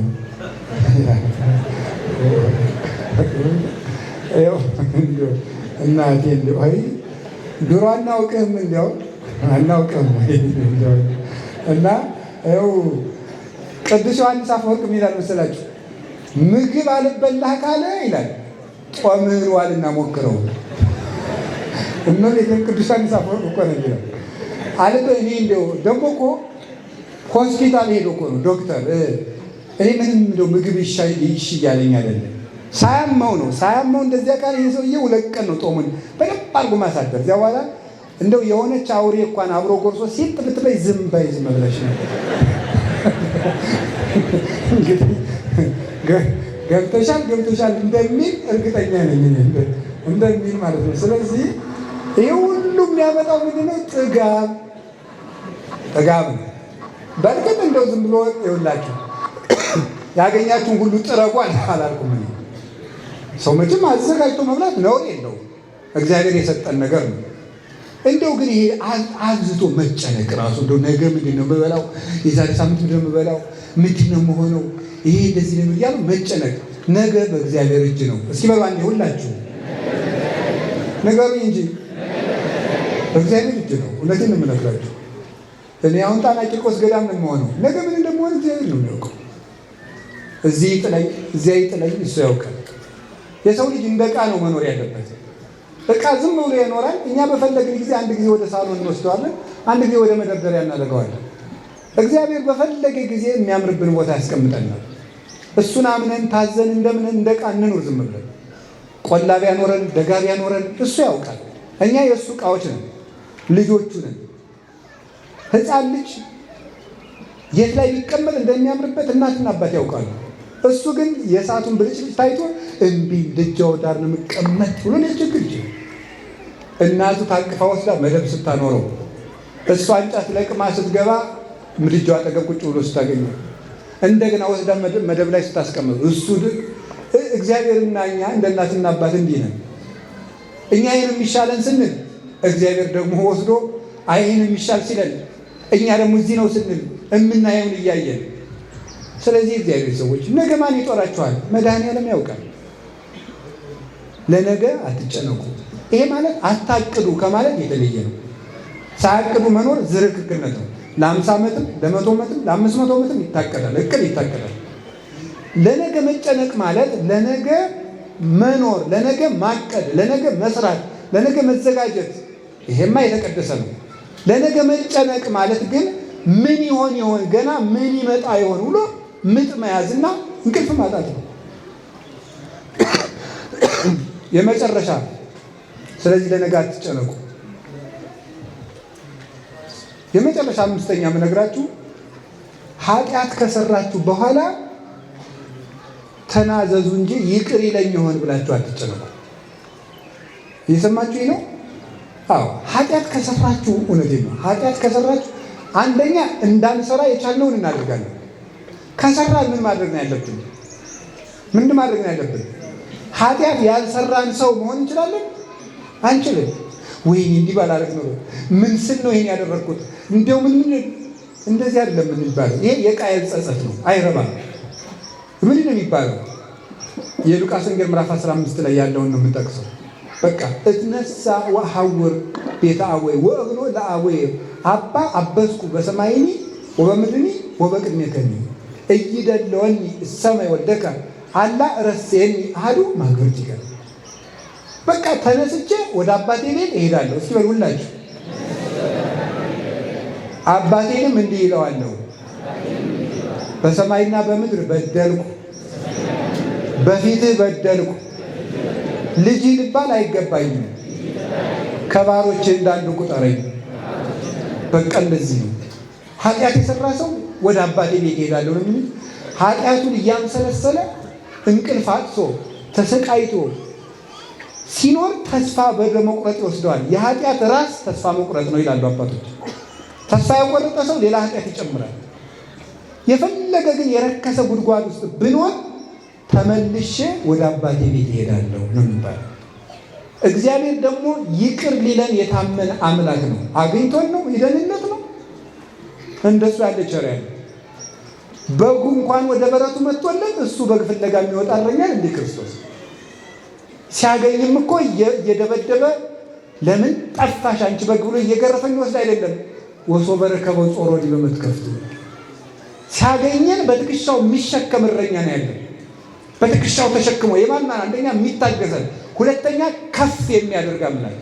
እናቴ እንደው አይ ድሮ አናውቅህም እንዲያው አናውቅህም እና ይኸው ቅዱስ ዮሐንስ አፈወርቅ ምን ይላል መሰላችሁ? ምግብ አልበላህ ካለ ይላል ጾምህን ዋልና ሞክረው። እነዚህ ቅዱስ ዮሐንስ አፈወርቅ እኮ ነው ይላል አልበ እኔ እንደው ደግሞ እኮ ሆስፒታል ሄዶ እኮ ነው ዶክተር እኔ ምንም እንደው ምግብ ይሻለኝ አይደለም ሳያመው ነው እንደዚያ ቃል ይሄ ሰውዬ 2 ቀን ነው ጦሙን በደንብ አድርጎ ማሳደር። እዚያ በኋላ እንደው የሆነች አውሬ እንኳን አብሮ ጎርሶ ሲጥ ብትበይ ዝም ብለሽ ነው እንግዲህ ገብቶሻል እንደሚል እርግጠኛ ነኝ እንደሚል ማለት ነው። ስለዚህ ይሄ ሁሉ የሚያመጣው ምንድን ነው? ጥጋብ ነው። በእርግጥ እንደው ዝም ብሎ ይኸውላችሁ ያገኛችሁን ሁሉ ጥረጉ አላልኩም። ሰው መቼም አዘጋጅቶ መብላት ነውር የለውም፣ እግዚአብሔር የሰጠን ነገር ነው። እንደው ግን ይሄ አብዝቶ መጨነቅ ራሱ እንደው ነገ ምንድን ነው የምበላው፣ የዛሬ ሳምንት ምንድን ነው የምበላው፣ ምንድን ነው የምሆነው፣ ይሄ እንደዚህ ነው እያሉ መጨነቅ። ነገ በእግዚአብሔር እጅ ነው። እስኪ በሉ አንዴ ሁላችሁ ነገሩኝ እንጂ በእግዚአብሔር እጅ ነው። እውነቴን ነው የምነግራችሁ። እኔ አሁን ጣና ቂርቆስ ገዳም ነው የምሆነው። ነገ ምን እንደምሆን እግዚአብሔር ነው የሚያውቀው። እዚህ ይጥለኝ እዚያ ይጥለኝ እሱ ያውቃል። የሰው ልጅ እንደ ዕቃ ነው መኖር ያለበት። ዕቃ ዝም ብሎ ይኖራል። እኛ በፈለግን ጊዜ አንድ ጊዜ ወደ ሳሎን እንወስደዋለን፣ አንድ ጊዜ ወደ መደርደሪያ እናደርገዋለን። እግዚአብሔር በፈለገ ጊዜ የሚያምርብን ቦታ ያስቀምጠናል። እሱን አምነን ታዘን እንደምን እንደ ዕቃ እንኑር ዝም ብለን። ቆላ ቢያኖረን ደጋ ቢያኖረን እሱ ያውቃል። እኛ የእሱ ዕቃዎች ነን፣ ልጆቹ ነን። ሕፃን ልጅ የት ላይ ቢቀመጥ እንደሚያምርበት እናትና አባት ያውቃሉ። እሱ ግን የእሳቱን ብልጭልጭ ታይቶ እምቢ ምድጃው ዳር ነው የምቀመጥ ብሎ ሊያስቸግር ይችላል። እናቱ ታቅፋ ወስዳ መደብ ስታኖረው እሷ እንጨት ለቅማ ስትገባ ምድጃው አጠገብ ቁጭ ብሎ ስታገኘው እንደገና ወስዳ መደብ ላይ ስታስቀምጥ እሱ እግዚአብሔርና እኛ እንደ እናትና አባት እንዲህ ነን። እኛ ይህን የሚሻለን ስንል እግዚአብሔር ደግሞ ወስዶ ይህን የሚሻል ሲለን እኛ ደግሞ እዚህ ነው ስንል የምናየውን እያየን። ስለዚህ እግዚአብሔር ሰዎች ነገ ማን ይጦራችኋል? መድኃኔዓለም ያውቃል። ለነገ አትጨነቁ። ይሄ ማለት አታቅዱ ከማለት የተለየ ነው። ሳያቅዱ መኖር ዝርክርክነት ነው። ለ50 ዓመትም ለ100 ዓመትም ለ500 ዓመትም ይታቀዳል፣ እቅድ ይታቀዳል። ለነገ መጨነቅ ማለት ለነገ መኖር፣ ለነገ ማቀድ፣ ለነገ መስራት፣ ለነገ መዘጋጀት፣ ይሄማ የተቀደሰ ነው። ለነገ መጨነቅ ማለት ግን ምን ይሆን ገና ምን ይመጣ ይሆን ብሎ ምጥ መያዝና እንቅልፍ ማጣት ነው የመጨረሻ። ስለዚህ ለነገ አትጨነቁ። የመጨረሻ አምስተኛ የምነግራችሁ ኃጢአት ከሰራችሁ በኋላ ተናዘዙ እንጂ ይቅር ይለኝ ይሆን ብላችሁ አትጨነቁ። እየሰማችሁ ነው? አዎ፣ ኃጢአት ከሰራችሁ እውነቴን ነው። ኃጢአት ከሰራችሁ አንደኛ እንዳንሰራ የቻልነውን እናደርጋለን። ከሰራን ምን ማድረግ ነው ያለብን? ምን ማድረግ ነው ያለብን? ኃጢአት ያልሰራን ሰው መሆን እንችላለን? አንችልም። ወይኔ እንዲህ ባላደርግ ነው፣ ምን ስል ነው ይሄን ያደረግኩት፣ እንደው ምን እንደዚህ አይደለም የሚባለው። ይሄ የቃየል ጸጸት ነው፣ አይረባም። ምን ነው የሚባለው? የሉቃስ ወንጌል ምዕራፍ 15 ላይ ያለውን ነው የምጠቅሰው። በቃ እትነሳ ወሐውር ቤተ አወይ ወእግኖ ለአወይ አባ አበስኩ በሰማይኒ ወበምድኒ ወበቅድሜከኒ እይደለወኒ እሰማይ ወደከ አላ ረሴኒ አሐዱ ማግብርቲከ። በቃ ተነስቼ ወደ አባቴ ቤት እሄዳለሁ። እስኪ በሉላችሁ፣ አባቴንም እንዲህ ይለዋለሁ፣ በሰማይና በምድር በደልኩ፣ በፊትህ በደልኩ፣ ልጅ ልባል አይገባኝም፣ ከባሮቼ እንዳንዱ ቁጠረኝ። በቃ እንደዚህ ነው። ኃጢአት የሰራ ሰው ወደ አባቴ ቤት እሄዳለሁ ነው የሚል። ኃጢአቱን እያምሰለሰለ እንቅልፍ አጥቶ ተሰቃይቶ ሲኖር ተስፋ በመቁረጥ ይወስደዋል። የኃጢአት ራስ ተስፋ መቁረጥ ነው ይላሉ አባቶች። ተስፋ የቆረጠ ሰው ሌላ ኃጢአት ይጨምራል። የፈለገ ግን የረከሰ ጉድጓድ ውስጥ ብንሆን ተመልሼ ወደ አባቴ ቤት እሄዳለሁ ነው የሚባለው። እግዚአብሔር ደግሞ ይቅር ሊለን የታመነ አምላክ ነው። አግኝቶን ነው ይደንነት ነው። እንደሱ ያለ ቸር ያለ በጉ እንኳን ወደ በረቱ መጥቶለት እሱ በግ ፍለጋ የሚወጣ እረኛል እንደ ክርስቶስ ሲያገኝም እኮ እየደበደበ ለምን ጠፋሽ አንቺ በግ ብሎ እየገረፈኝ ወስድ አይደለም። ወሶ በረከበ ጾሮዲ በመትከፍቱ ሲያገኘን በትከሻው የሚሸከም እረኛ ነው ያለው። በትከሻው ተሸክሞ የማና አንደኛ የሚታገዘን፣ ሁለተኛ ከፍ የሚያደርግ አምላክ።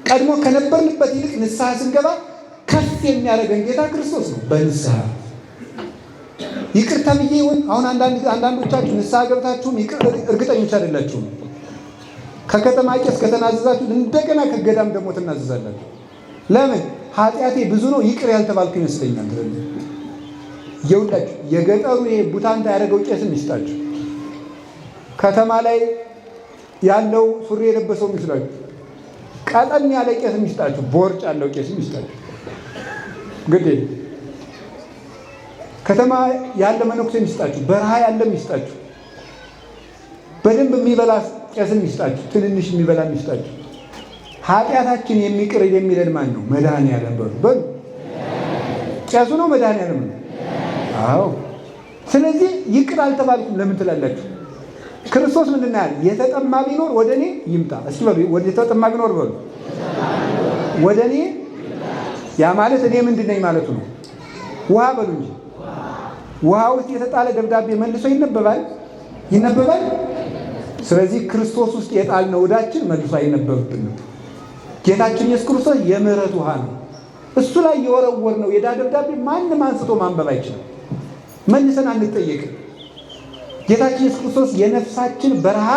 ቀድሞ ከነበርንበት ይልቅ ንስሐ ስንገባ ከፍ የሚያደርገን ጌታ ክርስቶስ ነው። በንስሐ ይቅርታ ብዬ ይሁን። አሁን አንዳንዶቻችሁ ንስሐ ገብታችሁም እርግጠኞች አይደላችሁም። ከከተማ ቄስ ከተናዘዛችሁ እንደገና ከገዳም ደግሞ ትናዘዛላችሁ። ለምን? ኃጢአቴ ብዙ ነው ይቅር ያልተባልኩ ይመስለኛል። ይኸውላችሁ የገጠሩ ቡታንታ ያደረገው ቄስም ይስጣችሁ፣ ከተማ ላይ ያለው ሱሪ የለበሰው ይስጣችሁ፣ ቀጠን ያለ ቄስም ይስጣችሁ፣ ቦርጭ ያለው ቄስም ይስጣችሁ። እንግዲህ ከተማ ያለ መነኩሴም ይስጣችሁ፣ በረሃ ያለም ይስጣችሁ፣ በደንብ የሚበላ ቄስም ይስጣችሁ፣ ትንንሽ የሚበላም ይስጣችሁ። ኃጢአታችን የሚቅር የሚለን ማን ነው? መድኃኔዓለም በሉ። ቄሱ ነው መድኃኔዓለም ነው። አዎ። ስለዚህ ይቅር አልተባልኩም ለምን ትላላችሁ? ክርስቶስ ምንድን ያለ? የተጠማ ቢኖር ወደ እኔ ይምጣ። እስኪ በሉ ወደ የተጠማ ቢኖር በሉ ወደ እኔ። ያ ማለት እኔ ምንድን ነኝ ማለቱ ነው። ውሃ በሉ እንጂ ውሃ ውስጥ የተጣለ ደብዳቤ መልሶ ይነበባል? ስለዚህ ክርስቶስ ውስጥ የጣልነው ዕዳችን መልሶ አይነበብብንም። ጌታችን ኢየሱስ ክርስቶስ የምህረት ውሃ ነው። እሱ ላይ የወረወርነው የዕዳ ደብዳቤ ማንም አንስቶ ማንበብ አይችልም። መልሰን አንጠየቅም። ጌታችን ኢየሱስ ክርስቶስ የነፍሳችን በረሃ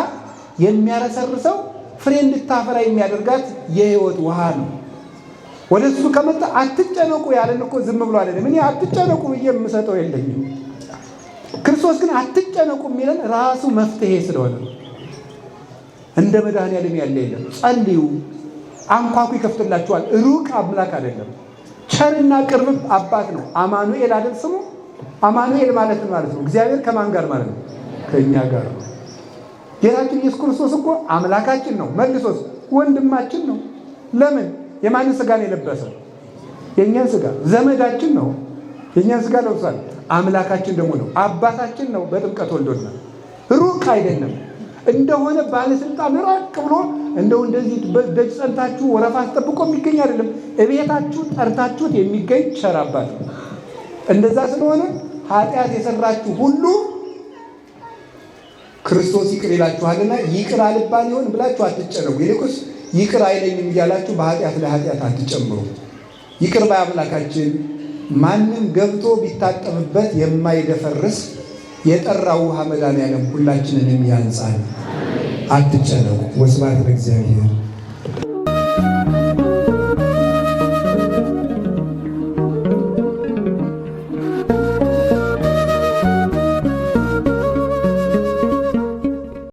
የሚያረሰርሰው ፍሬ እንድታፈራ የሚያደርጋት የሕይወት ውሃ ነው። ወደሱ ከመጣ አትጨነቁ ያለን እኮ ዝም ብሎ አይደለም። እኔ አትጨነቁ ብዬ የምሰጠው የለኝም። ክርስቶስ ግን አትጨነቁ የሚለን ራሱ መፍትሄ ስለሆነ ነው። እንደ መድኃኒዓለም ያለ የለም። ጸልዩ፣ አንኳኩ ይከፍትላችኋል። ሩቅ አምላክ አይደለም፣ ቸርና ቅርብ አባት ነው። አማኑኤል አይደል ስሙ? አማኑኤል ማለት ነው እግዚአብሔር ከማን ጋር ማለት ነው? ከእኛ ጋር ነው። ጌታችን ኢየሱስ ክርስቶስ እኮ አምላካችን ነው፣ መልሶስ ወንድማችን ነው። ለምን? የማንን ስጋ ነው የለበሰው? የእኛን ስጋ። ዘመዳችን ነው፣ የእኛን ስጋ ለብሷል። አምላካችን ደግሞ ነው፣ አባታችን ነው። በጥምቀት ወልዶናል። ሩቅ አይደለም። እንደሆነ ባለስልጣን ራቅ ብሎ እንደው እንደዚህ ደጅ ጸንታችሁ ወረፋ አስጠብቆ የሚገኝ አይደለም። እቤታችሁ ጠርታችሁት የሚገኝ ቸር አባት ነው። እንደዛ ስለሆነ ኃጢአት የሰራችሁ ሁሉ ክርስቶስ ይቅር ይላችኋልና ይቅር አልባል ይሆን ብላችሁ አትጨነቁ። ይልቁስ ይቅር አይለኝም እያላችሁ በኃጢአት ላይ ኃጢአት አትጨምሩ። ይቅር ባይ አምላካችን ማንም ገብቶ ቢታጠብበት የማይደፈርስ የጠራው ውሃ መድኃኒዓለም ሁላችንንም ያንጻል። አትጨነቁ። ወስብሐት ለእግዚአብሔር።